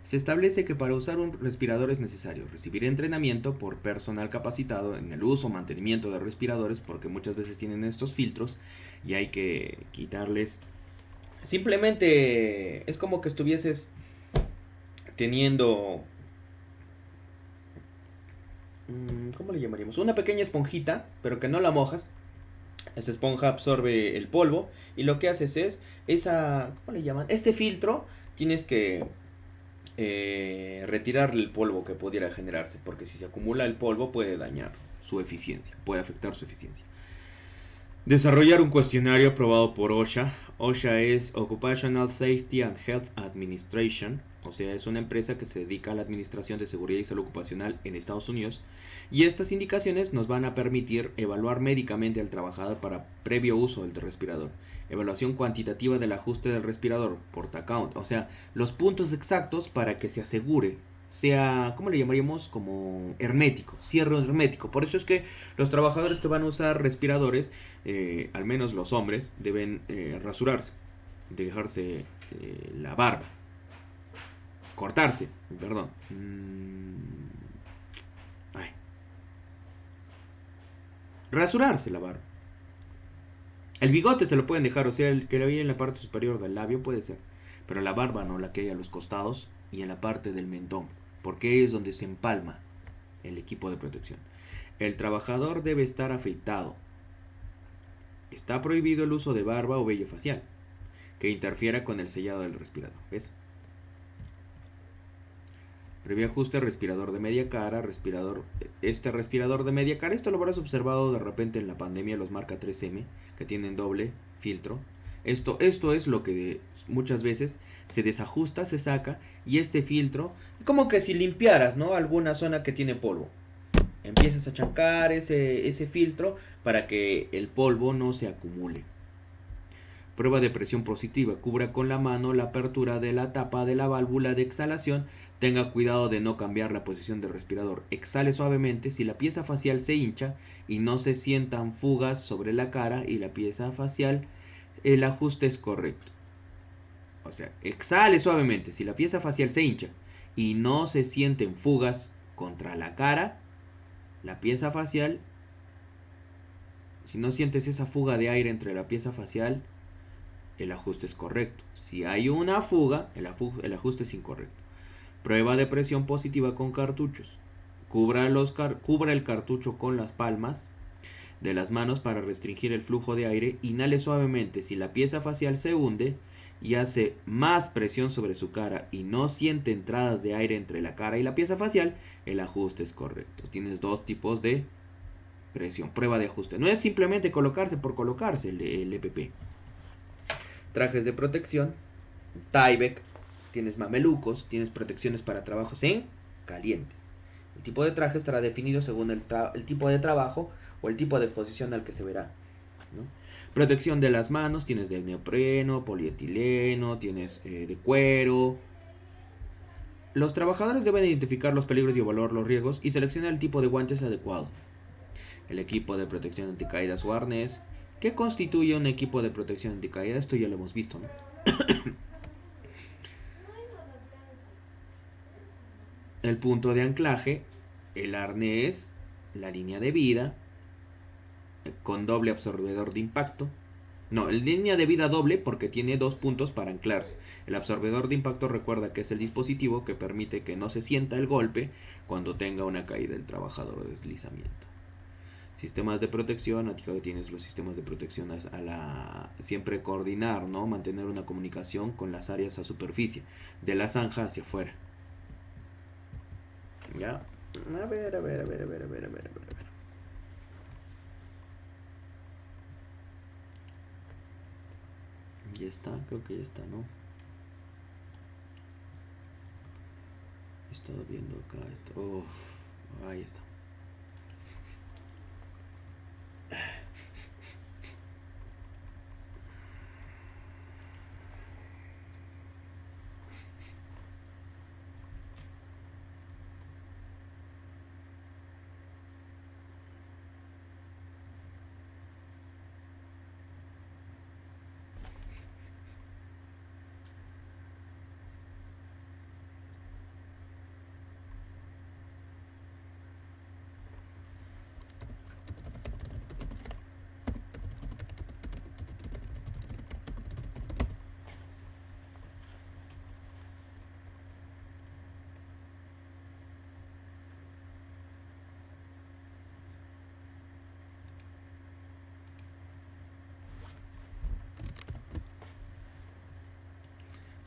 se establece que para usar un respirador es necesario recibir entrenamiento por personal capacitado en el uso o mantenimiento de respiradores, porque muchas veces tienen estos filtros y hay que quitarles. Simplemente es como que estuvieses teniendo, ¿cómo le llamaríamos? Una pequeña esponjita, pero que no la mojas. Esa esponja absorbe el polvo y lo que haces es ¿cómo le llaman? Este filtro tienes que retirarle el polvo que pudiera generarse, porque si se acumula el polvo puede dañar su eficiencia, puede afectar su eficiencia. Desarrollar un cuestionario aprobado por OSHA. OSHA es Occupational Safety and Health Administration, o sea, es una empresa que se dedica a la administración de seguridad y salud ocupacional en Estados Unidos, y estas indicaciones nos van a permitir evaluar médicamente al trabajador para previo uso del respirador. Evaluación cuantitativa del ajuste del respirador, porta count, o sea, los puntos exactos para que se asegure sea, ¿cómo le llamaríamos? Como hermético, cierre hermético. Por eso es que los trabajadores que van a usar respiradores, al menos los hombres, deben rasurarse, dejarse la barba, cortarse, perdón. Rasurarse la barba. El bigote se lo pueden dejar, o sea, el que le hay en la parte superior del labio puede ser, pero la barba no, la que hay a los costados y en la parte del mentón, porque es donde se empalma el equipo de protección. El trabajador debe estar afeitado. Está prohibido el uso de barba o vello facial que interfiera con el sellado del respirador. ¿Ves? Previo ajuste, respirador de media cara, respirador de media cara, esto lo habrás observado de repente en la pandemia, los marca 3M, que tienen doble filtro. Esto es lo que muchas veces se desajusta, se saca, y este filtro, como que si limpiaras, ¿no? Alguna zona que tiene polvo. Empiezas a chancar ese filtro para que el polvo no se acumule. Prueba de presión positiva. Cubra con la mano la apertura de la tapa de la válvula de exhalación. Tenga cuidado de no cambiar la posición del respirador. Exhale suavemente. Si la pieza facial se hincha y no se sientan fugas sobre la cara y la pieza facial, el ajuste es correcto. O sea, exhale suavemente. Si la pieza facial se hincha y no se sienten fugas contra la cara, la pieza facial, si no sientes esa fuga de aire entre la pieza facial, el ajuste es correcto. Si hay una fuga, el ajuste es incorrecto. Prueba de presión positiva con cartuchos. Cubra el cartucho con las palmas de las manos para restringir el flujo de aire. Inhale suavemente. Si la pieza facial se hunde y hace más presión sobre su cara y no siente entradas de aire entre la cara y la pieza facial, el ajuste es correcto. Tienes dos tipos de presión. Prueba de ajuste. No es simplemente colocarse por colocarse el EPP. Trajes de protección, Tyvek, tienes mamelucos, tienes protecciones para trabajos en caliente. El tipo de traje estará definido según el tipo de trabajo o el tipo de exposición al que se verá, ¿no? Protección de las manos, tienes de neopreno, polietileno, tienes de cuero. Los trabajadores deben identificar los peligros y evaluar los riesgos y seleccionar el tipo de guantes adecuado. El equipo de protección anticaídas o arnés. ¿Qué constituye un equipo de protección anticaída? Esto ya lo hemos visto, ¿no? El punto de anclaje, el arnés, la línea de vida, con doble absorbedor de impacto. No, el línea de vida doble porque tiene dos puntos para anclarse. El absorbedor de impacto, recuerda que es el dispositivo que permite que no se sienta el golpe cuando tenga una caída del trabajador o deslizamiento. Sistemas de protección, aquí tienes los sistemas de protección siempre coordinar, ¿no? Mantener una comunicación con las áreas a superficie, de la zanja hacia afuera. ¿Ya? A ver. Ya está, creo que ya está, ¿no? He estado viendo acá esto. Ahí está.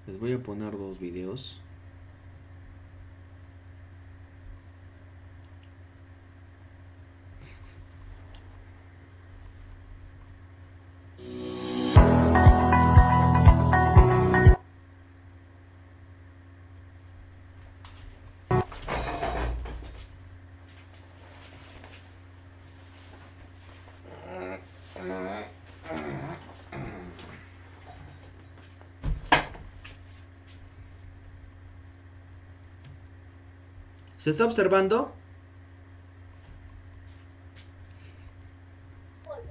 Les voy a poner dos videos. ¿Se está observando?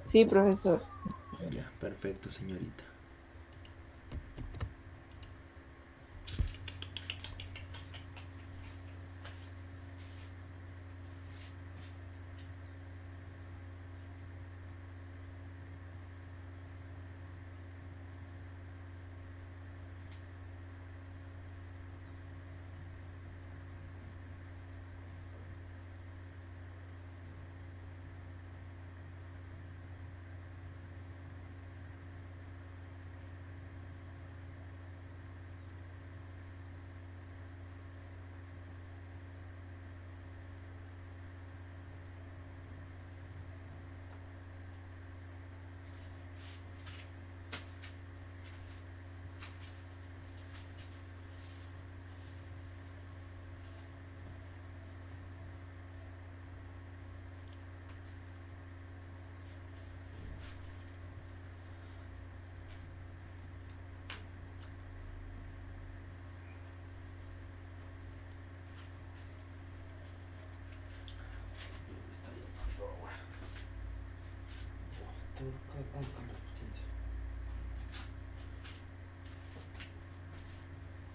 Sí, profesor. Ya, perfecto, señorita.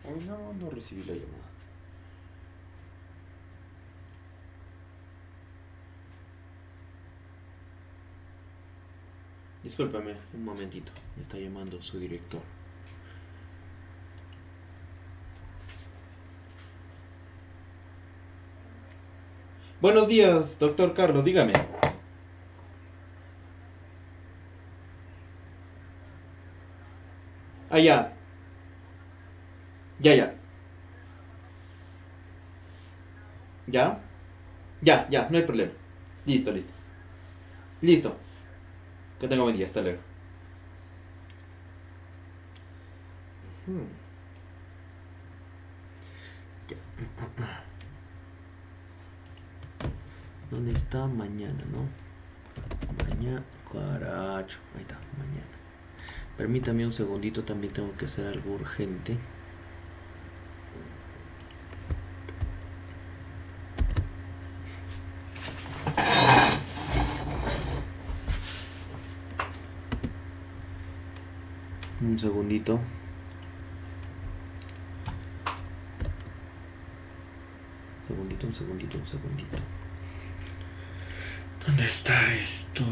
Ay, no, no recibí la llamada. Discúlpame, un momentito. Me está llamando su director. Buenos días, doctor Carlos, dígame. Ah, ya. Ya, ya. ¿Ya? Ya, ya, no hay problema. Listo, listo. Listo. Que tenga buen día, hasta luego. Hmm. Ya. ¿Dónde está mañana, no? Mañana, caracho. Ahí está, mañana. Permítame un segundito, también tengo que hacer algo urgente. Un segundito. Un segundito. ¿Dónde está esto?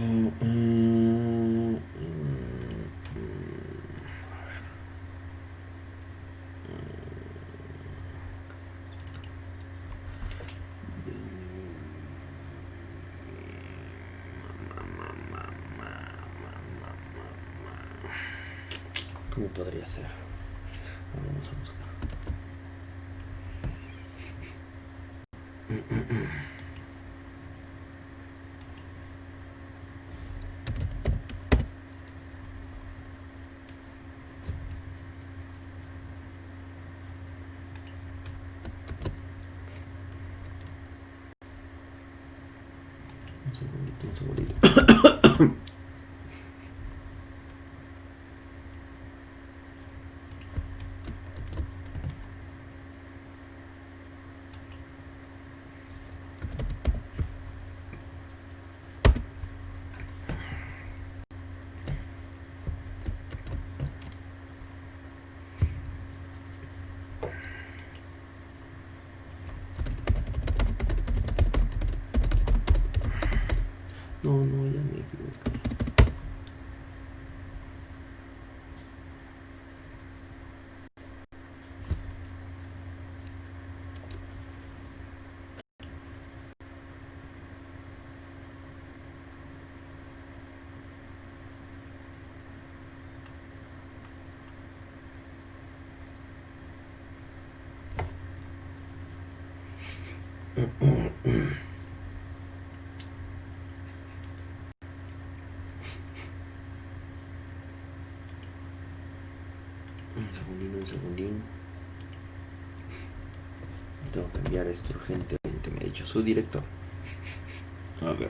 ¿Cómo podría ser? Vamos a buscar. Un segundito. No, no, ya me equivoqué. Un segundín. Tengo que enviar esto urgentemente, me ha dicho su director. A ver.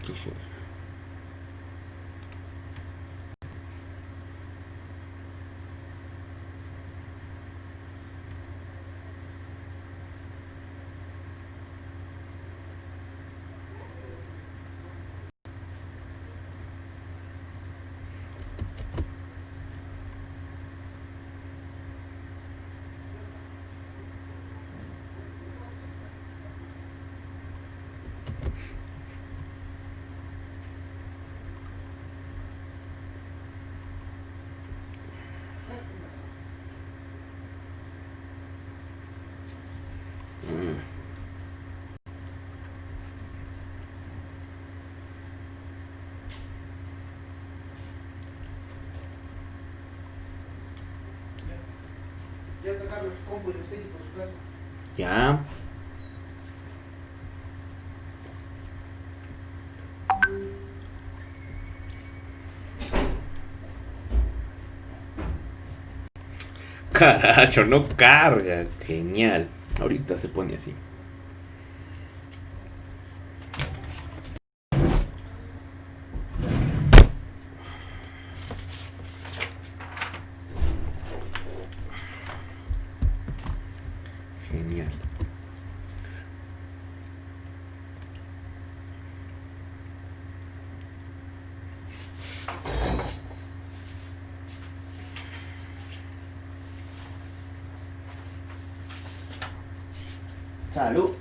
¿Qué fue? Ya. Caracho, no carga. Genial. Ahorita se pone así. Genial. Salud.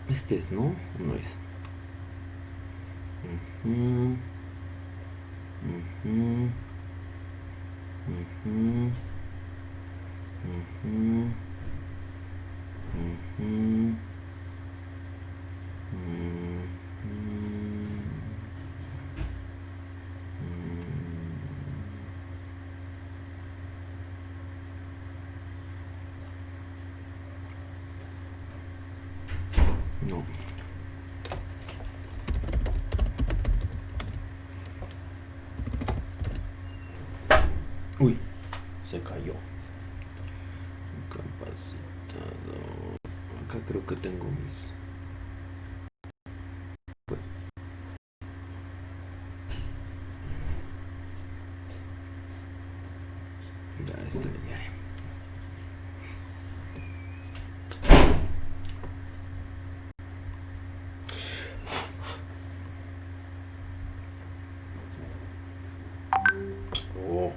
Este es, ¿no? No es. Ujú. Ujú. Ujú. Ujú. Ujú. No. Uy, se cayó. Capacitador. Acá creo que tengo mis. Ya, este le viene. Oh.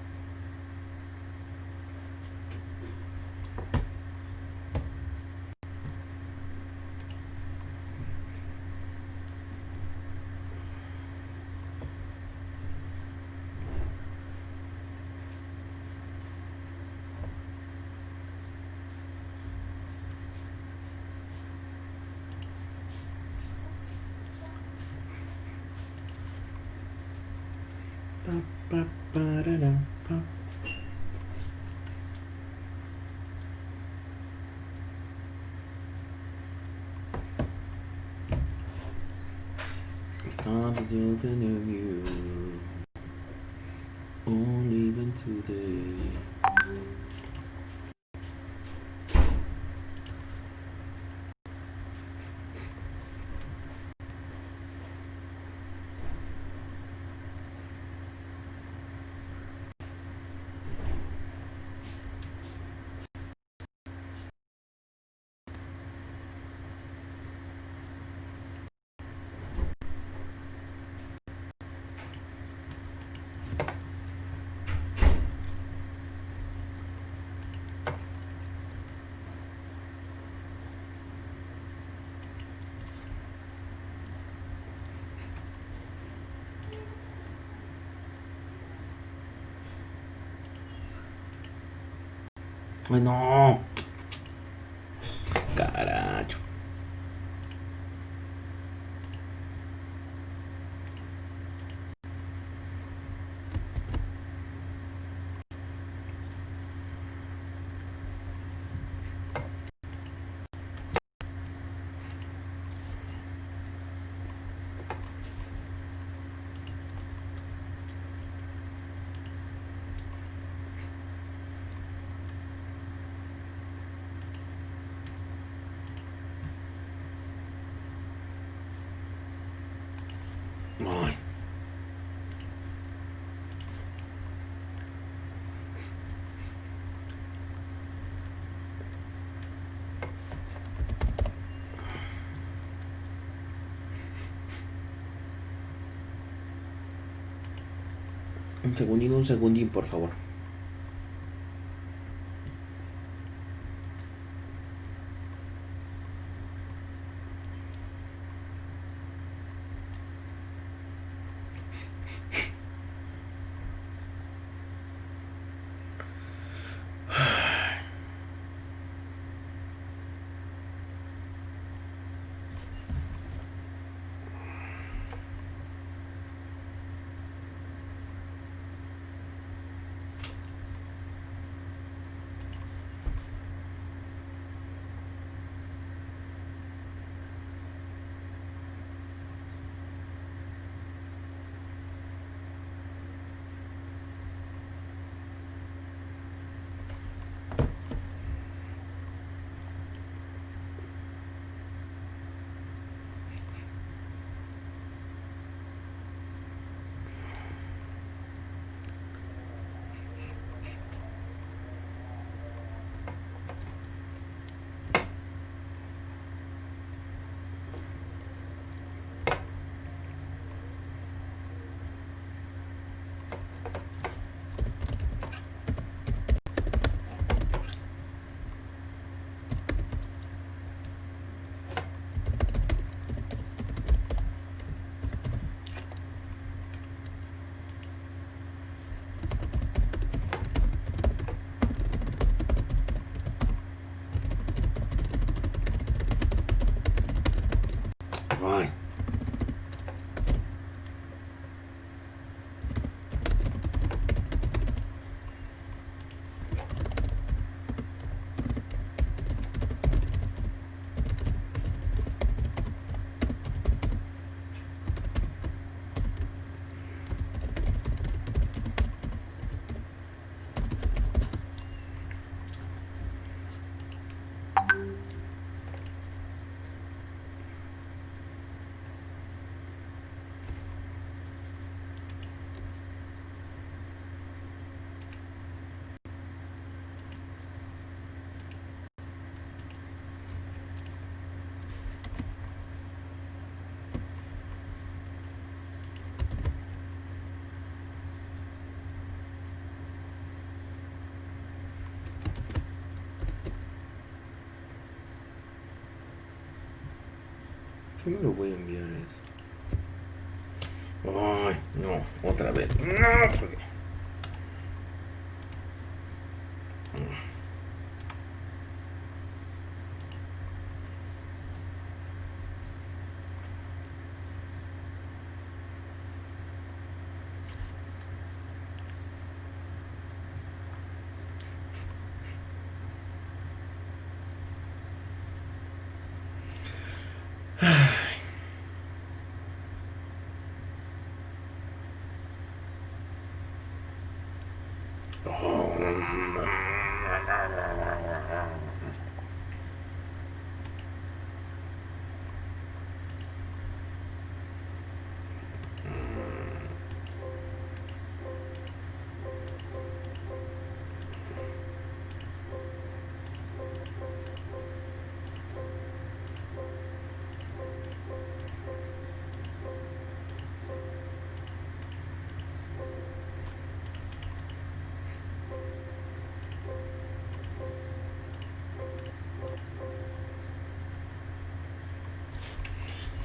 Pa, pa, parara, pa. Started open of you. Only even today. Ay, no. Caracho. Ay. Un segundín, por favor. Ay. Primero voy a enviar eso. Ay, no, otra vez. No, porque...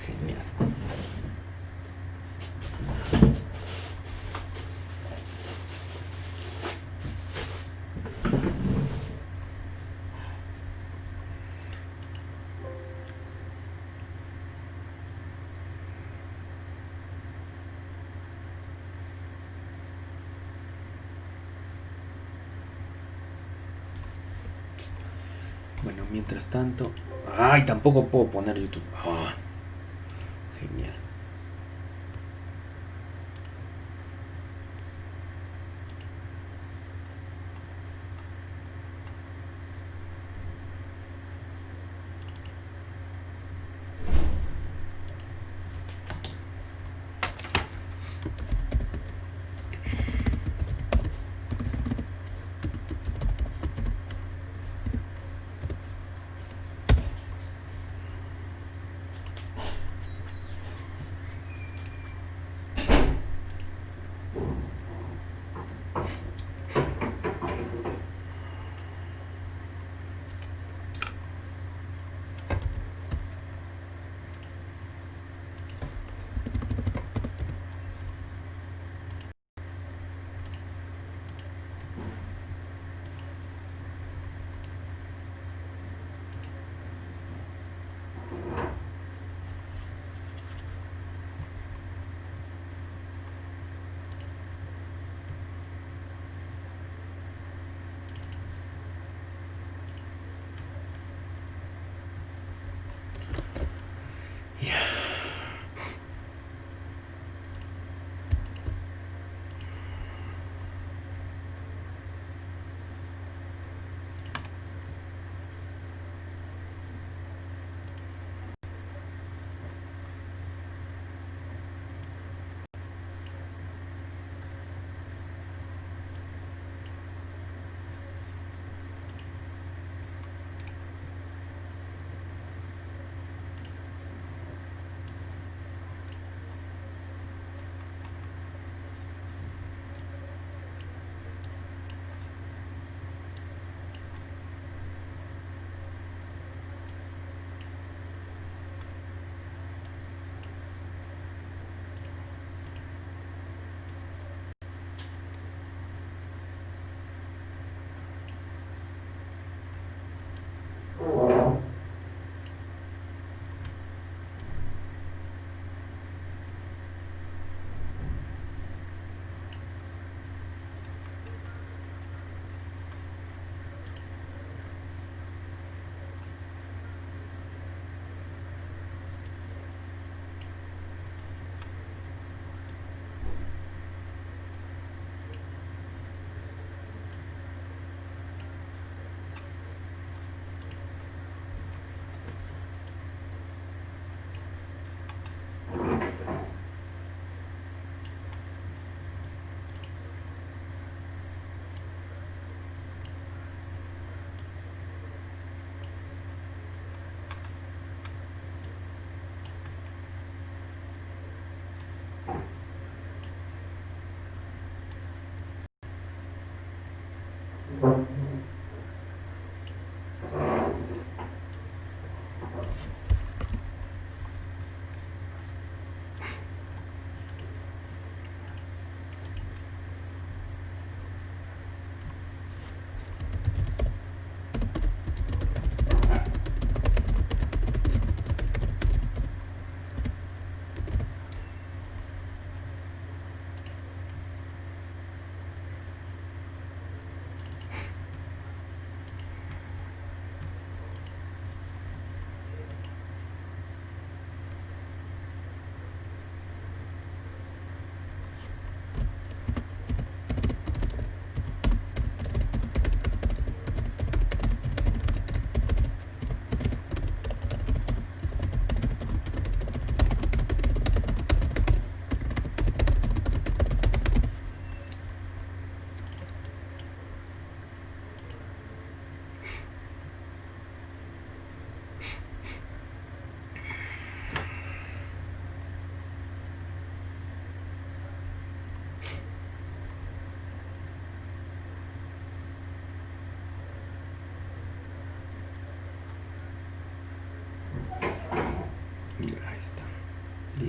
Genial. Bueno, mientras tanto... Ay, tampoco puedo poner YouTube. Ah, genial.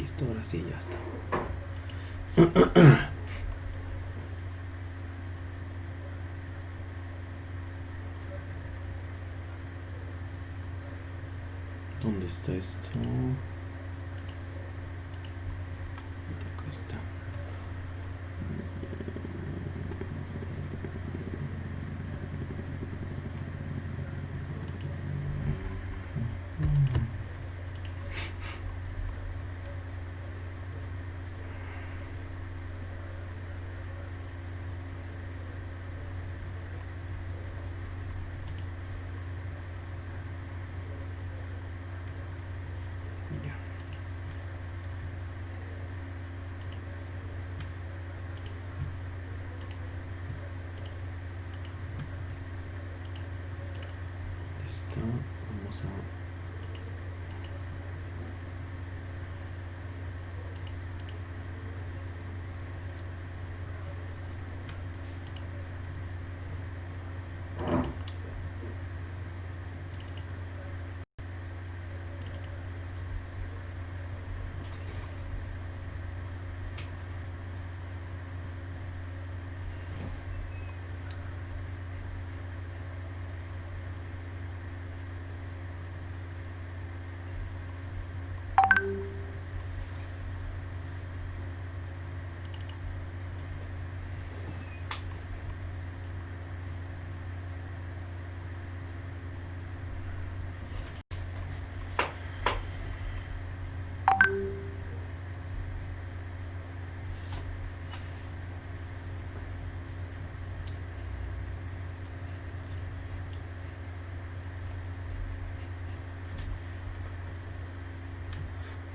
Listo, ahora sí, ya está. ¿Dónde está esto? Acá está. Ya. Listo. Vamos a...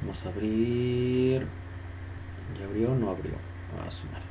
Vamos a abrir. ¿Ya abrió o no abrió? A sumar.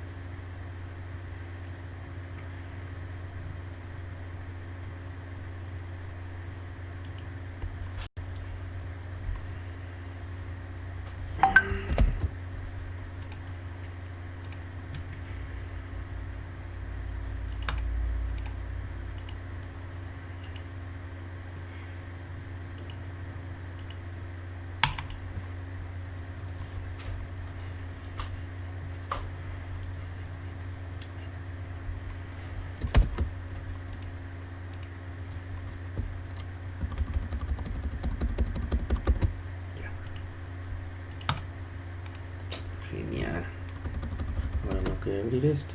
Genial. Ahora no quiero abrir esto.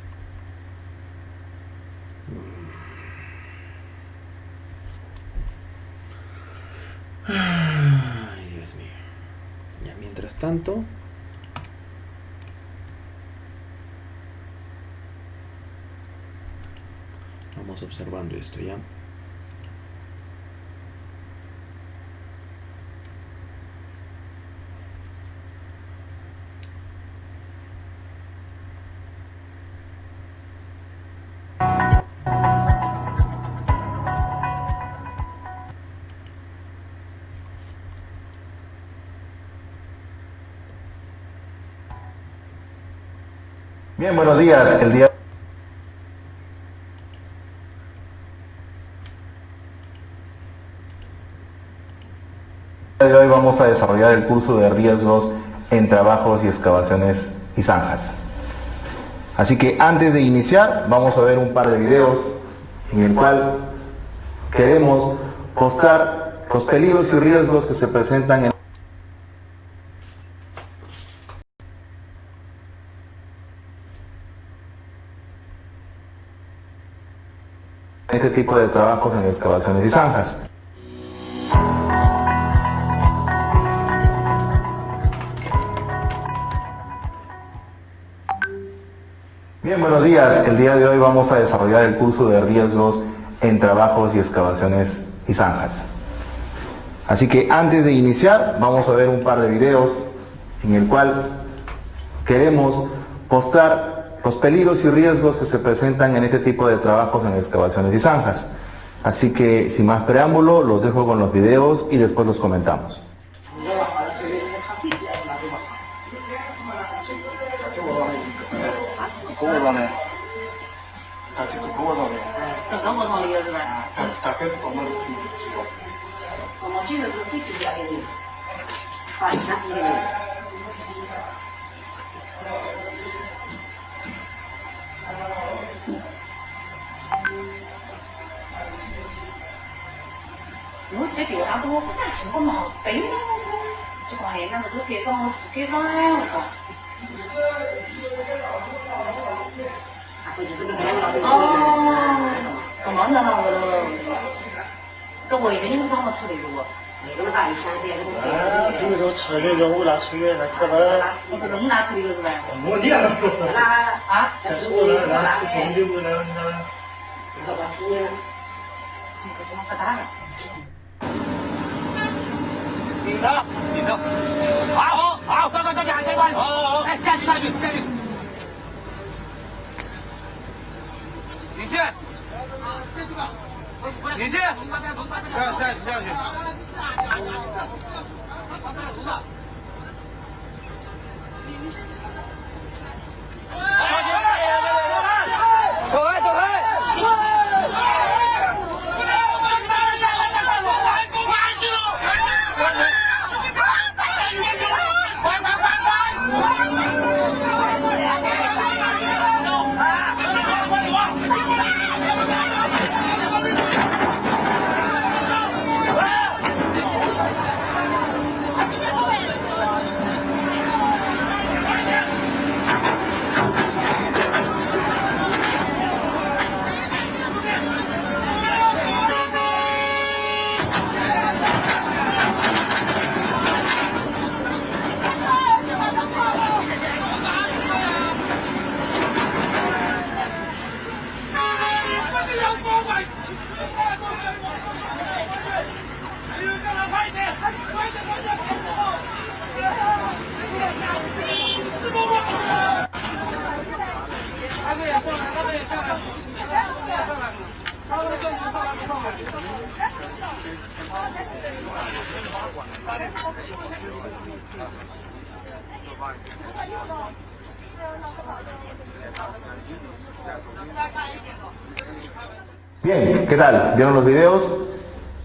Ay, Dios mío. Ya mientras tanto... Vamos observando esto ya. Bien, buenos días. El día de hoy vamos a desarrollar el curso de riesgos en trabajos y excavaciones y zanjas. Así que antes de iniciar vamos a ver un par de videos en el cual queremos mostrar los peligros y riesgos que se presentan en este tipo de trabajos en excavaciones y zanjas. Bien, buenos días. El día de hoy vamos a desarrollar el curso de riesgos en trabajos y excavaciones y zanjas. Así que antes de iniciar vamos a ver un par de videos en el cual queremos mostrar los peligros y riesgos que se presentan en este tipo de trabajos en excavaciones y zanjas. Así que sin más preámbulo los dejo con los videos y después los comentamos. 我这地方我不想吃过嘛，对了，这个还那个都给上我给上来我操。哦，干嘛呢？我都，这我一个人上我处理过。那个大一箱的，那个车的肉拿出去，那可能那个能拿出去了是吧？我你了，那啊，是我那是红的不能那个把鸡，那个怎么不打了？领着，领着，好，好，快，加开关，好，哎，下去，领去，领去，下去。Bien, ¿qué tal? ¿Vieron los videos?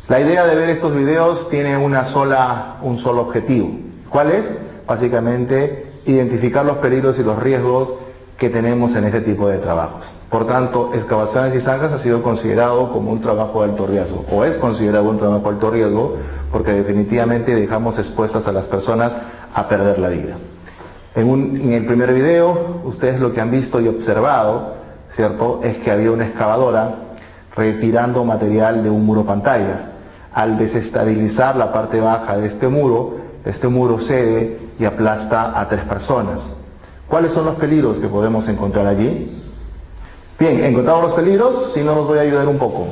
La idea de ver estos videos tiene un solo objetivo. ¿Cuál es? Básicamente identificar los peligros y los riesgos que tenemos en este tipo de trabajos. Por tanto, excavaciones y zanjas ha sido considerado como un trabajo de alto riesgo, o es considerado un trabajo de alto riesgo, porque definitivamente dejamos expuestas a las personas a perder la vida. En el primer video, ustedes lo que han visto y observado, ¿cierto?, es que había una excavadora retirando material de un muro pantalla. Al desestabilizar la parte baja de este muro cede y aplasta a 3 personas. ¿Cuáles son los peligros que podemos encontrar allí? Bien, encontramos los peligros, si no nos voy a ayudar un poco.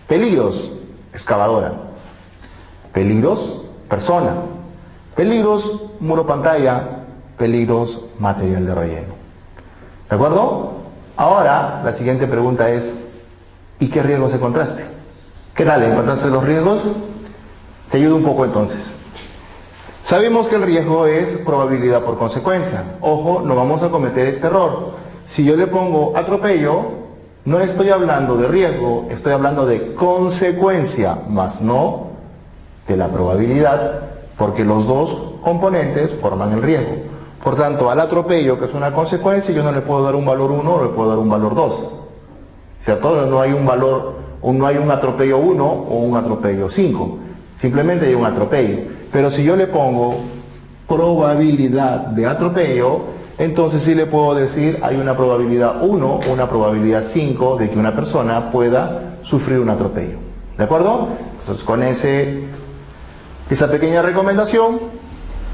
Peligros, excavadora. Peligros, persona. Peligros, muro pantalla. Peligros, material de relleno. ¿De acuerdo? Ahora, la siguiente pregunta es, ¿y qué riesgos encontraste? ¿Qué tal? ¿Encontraste los riesgos? Te ayudo un poco entonces. Sabemos que el riesgo es probabilidad por consecuencia. Ojo, no vamos a cometer este error. Si yo le pongo atropello, no estoy hablando de riesgo, estoy hablando de consecuencia, más no de la probabilidad, porque los dos componentes forman el riesgo. Por tanto, al atropello, que es una consecuencia, yo no le puedo dar un valor 1 o le puedo dar un valor 2. ¿Cierto? No hay un valor, no hay un atropello 1 o un atropello 5. Simplemente hay un atropello. Pero si yo le pongo probabilidad de atropello, entonces sí le puedo decir hay una probabilidad 1 o una probabilidad 5 de que una persona pueda sufrir un atropello. ¿De acuerdo? Entonces con esa pequeña recomendación,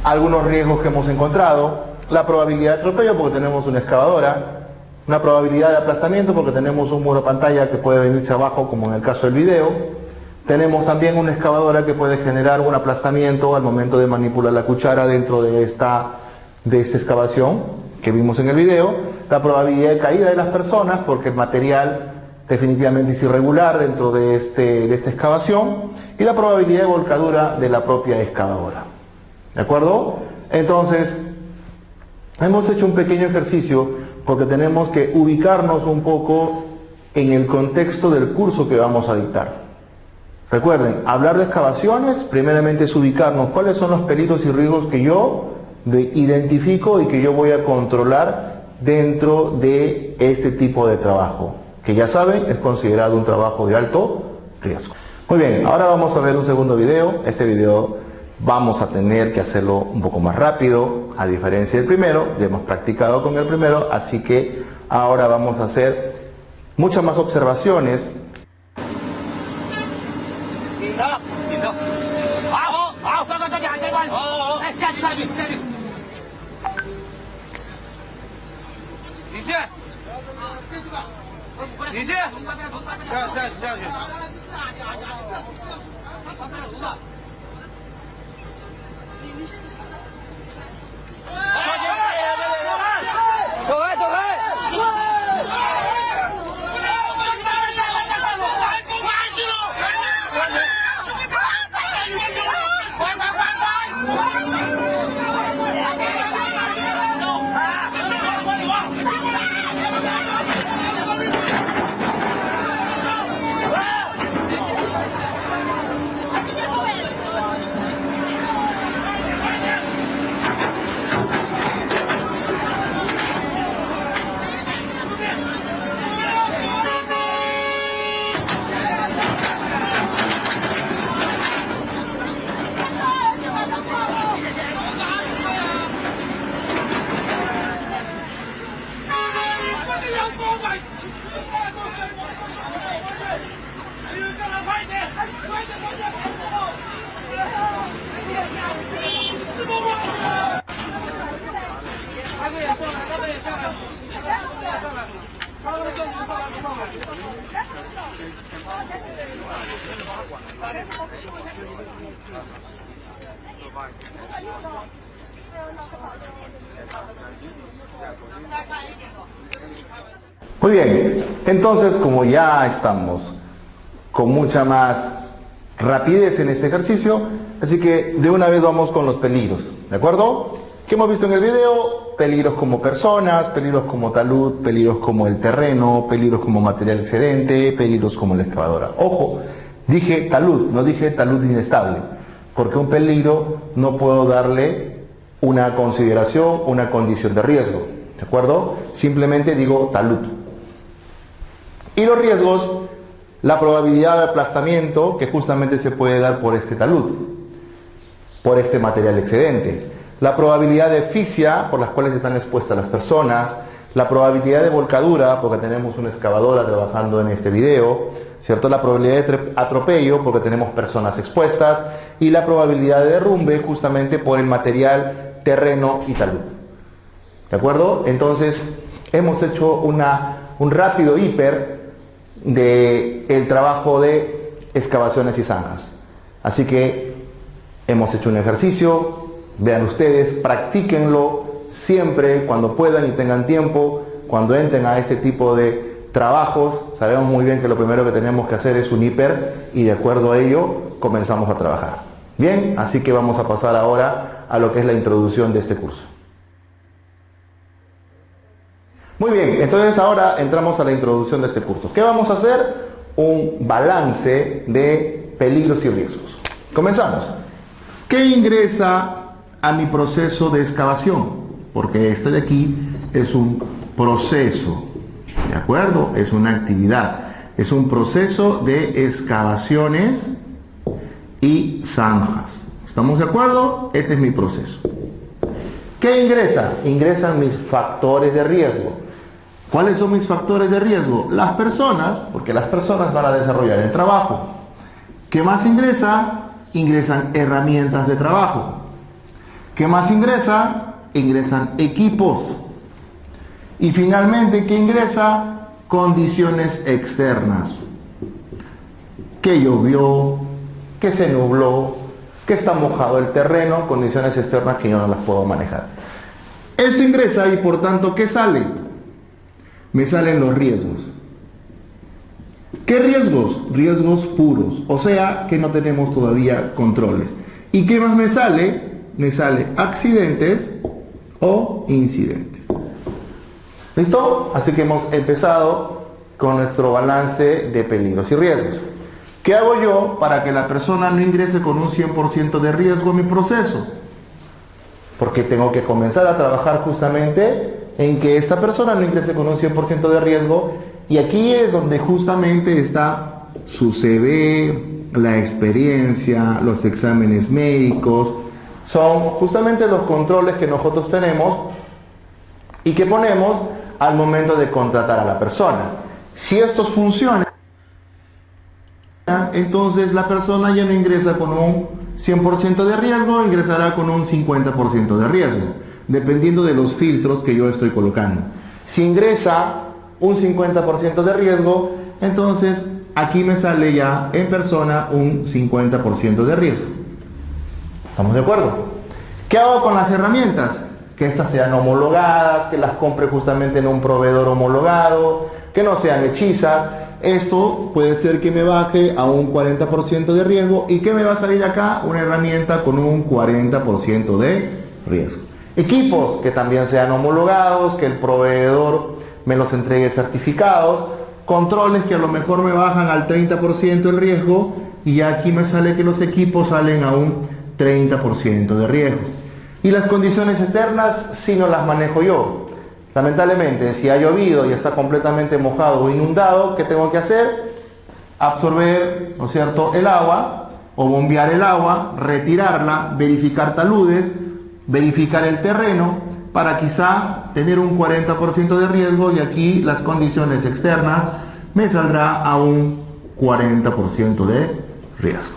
algunos riesgos que hemos encontrado, la probabilidad de atropello porque tenemos una excavadora, una probabilidad de aplastamiento porque tenemos un muro pantalla que puede venirse abajo como en el caso del video, tenemos también una excavadora que puede generar un aplastamiento al momento de manipular la cuchara dentro de esta excavación que vimos en el video, la probabilidad de caída de las personas porque el material definitivamente es irregular dentro de esta excavación y la probabilidad de volcadura de la propia excavadora. ¿De acuerdo? Entonces, hemos hecho un pequeño ejercicio porque tenemos que ubicarnos un poco en el contexto del curso que vamos a dictar. Recuerden, hablar de excavaciones, primeramente es ubicarnos cuáles son los peligros y riesgos que yo identifico y que yo voy a controlar dentro de este tipo de trabajo, que ya saben, es considerado un trabajo de alto riesgo. Muy bien, ahora vamos a ver un segundo video. Este video vamos a tener que hacerlo un poco más rápido, a diferencia del primero. Ya hemos practicado con el primero, así que ahora vamos a hacer muchas más observaciones. Muy bien, entonces como ya estamos con mucha más rapidez en este ejercicio, así que de una vez vamos con los peligros, ¿de acuerdo? ¿Qué hemos visto en el video? Peligros como personas, peligros como talud, peligros como el terreno, peligros como material excedente, peligros como la excavadora. Ojo, dije talud, no dije talud inestable, porque un peligro no puedo darle una consideración, una condición de riesgo, ¿de acuerdo? Simplemente digo talud. Y los riesgos, la probabilidad de aplastamiento que justamente se puede dar por este talud, por este material excedente, la probabilidad de asfixia por las cuales están expuestas las personas, la probabilidad de volcadura porque tenemos una excavadora trabajando en este video, ¿cierto? La probabilidad de atropello porque tenemos personas expuestas y la probabilidad de derrumbe justamente por el material, terreno y talud. ¿De acuerdo? Entonces hemos hecho un rápido hiper del trabajo de excavaciones y zanjas. Así que hemos hecho un ejercicio, vean ustedes, practíquenlo siempre cuando puedan y tengan tiempo, cuando entren a este tipo de trabajos. Sabemos muy bien que lo primero que tenemos que hacer es un hiper y de acuerdo a ello comenzamos a trabajar. Bien, así que vamos a pasar ahora a lo que es la introducción de este curso. Muy bien, entonces ahora entramos a la introducción de este curso. ¿Qué vamos a hacer? Un balance de peligros y riesgos. Comenzamos. ¿Qué ingresa a mi proceso de excavación? Porque esto de aquí es un proceso, ¿de acuerdo? Es una actividad, es un proceso de excavaciones y zanjas. ¿Estamos de acuerdo? Este es mi proceso. ¿Qué ingresa? Ingresan mis factores de riesgo. ¿Cuáles son mis factores de riesgo? Las personas, porque las personas van a desarrollar el trabajo. ¿Qué más ingresa? Ingresan herramientas de trabajo. ¿Qué más ingresa? Ingresan equipos. Y finalmente, ¿qué ingresa? Condiciones externas. Que llovió, que se nubló, que está mojado el terreno, condiciones externas que yo no las puedo manejar. Esto ingresa y por tanto, ¿qué sale? Me salen los riesgos. ¿Qué riesgos? Riesgos puros, o sea que no tenemos todavía controles. ¿Y qué más me sale? Me sale accidentes o incidentes. ¿Listo? Así que hemos empezado con nuestro balance de peligros y riesgos. ¿Qué hago yo para que la persona no ingrese con un 100% de riesgo a mi proceso? Porque tengo que comenzar a trabajar justamente en que esta persona no ingrese con un 100% de riesgo, y aquí es donde justamente está su CV, la experiencia, los exámenes médicos, son justamente los controles que nosotros tenemos y que ponemos al momento de contratar a la persona. Si estos funcionan, entonces la persona ya no ingresa con un 100% de riesgo, ingresará con un 50% de riesgo, dependiendo de los filtros que yo estoy colocando. Si ingresa un 50% de riesgo, entonces aquí me sale ya en persona un 50% de riesgo. ¿Estamos de acuerdo? ¿Qué hago con las herramientas? Que estas sean homologadas, que las compre justamente en un proveedor homologado, que no sean hechizas. Esto puede ser que me baje a un 40% de riesgo. ¿Y qué me va a salir acá? Una herramienta con un 40% de riesgo. Equipos que también sean homologados, que el proveedor me los entregue certificados. Controles que a lo mejor me bajan al 30% el riesgo, y aquí me sale que los equipos salen a un 30% de riesgo. Y las condiciones externas, si no las manejo yo. Lamentablemente, si ha llovido y está completamente mojado o inundado, ¿qué tengo que hacer? Absorber, ¿no es cierto?, el agua, o bombear el agua, retirarla, verificar taludes, verificar el terreno, para quizá tener un 40% de riesgo, y aquí las condiciones externas me saldrá a un 40% de riesgo.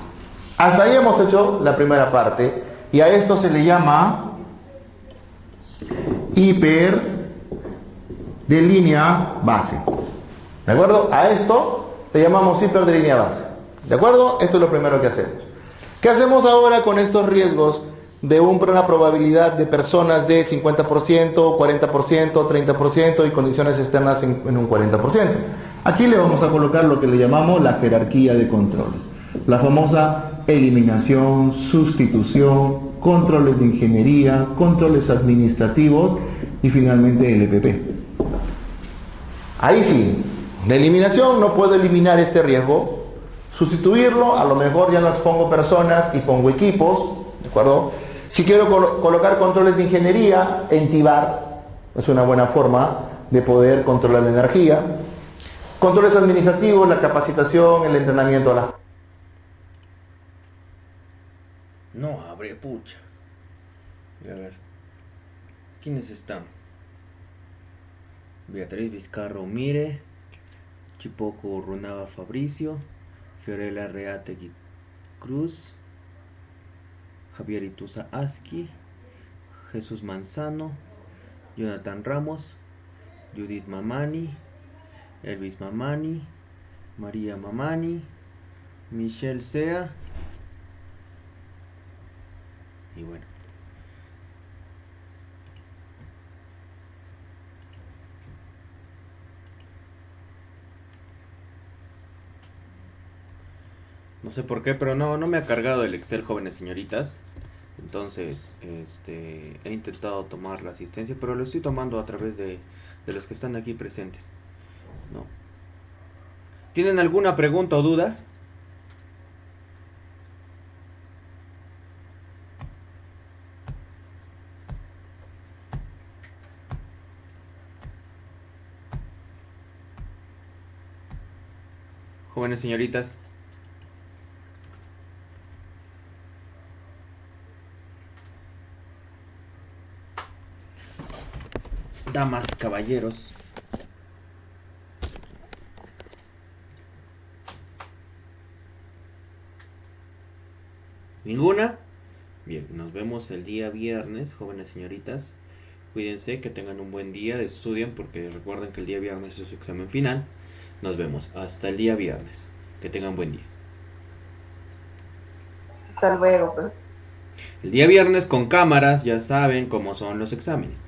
Hasta ahí hemos hecho la primera parte, y a esto se le llama hiper de línea base. ¿De acuerdo? A esto le llamamos hiper de línea base. ¿De acuerdo? Esto es lo primero que hacemos. ¿Qué hacemos ahora con estos riesgos de una probabilidad de personas de 50%, 40%, 30% y condiciones externas en un 40%? Aquí le vamos a colocar lo que le llamamos la jerarquía de controles. La famosa eliminación, sustitución, controles de ingeniería, controles administrativos y finalmente el EPP. Ahí sí, la eliminación, no puedo eliminar este riesgo. Sustituirlo, a lo mejor ya no expongo personas y pongo equipos, ¿de acuerdo? Si quiero colocar controles de ingeniería, entibar es una buena forma de poder controlar la energía. Controles administrativos, la capacitación, el entrenamiento a la... No abre, pucha. A ver, ¿quiénes están? Beatriz Vizcarro Mire, Chipoco Runaba Fabricio, Fiorella Reategui Cruz, Javier Ituza Aski, Jesús Manzano, Jonathan Ramos, Judith Mamani, Elvis Mamani, María Mamani, Michelle Sea, y bueno, no sé por qué, pero no me ha cargado el Excel, jóvenes señoritas. Entonces, he intentado tomar la asistencia, pero lo estoy tomando a través de los que están aquí presentes. No. ¿Tienen alguna pregunta o duda? Jóvenes señoritas. Damas, caballeros. ¿Ninguna? Bien, nos vemos el día viernes, jóvenes señoritas. Cuídense, que tengan un buen día, estudien, porque recuerden que el día viernes es su examen final. Nos vemos hasta el día viernes. Que tengan buen día. Hasta luego, pues. El día viernes con cámaras, ya saben cómo son los exámenes.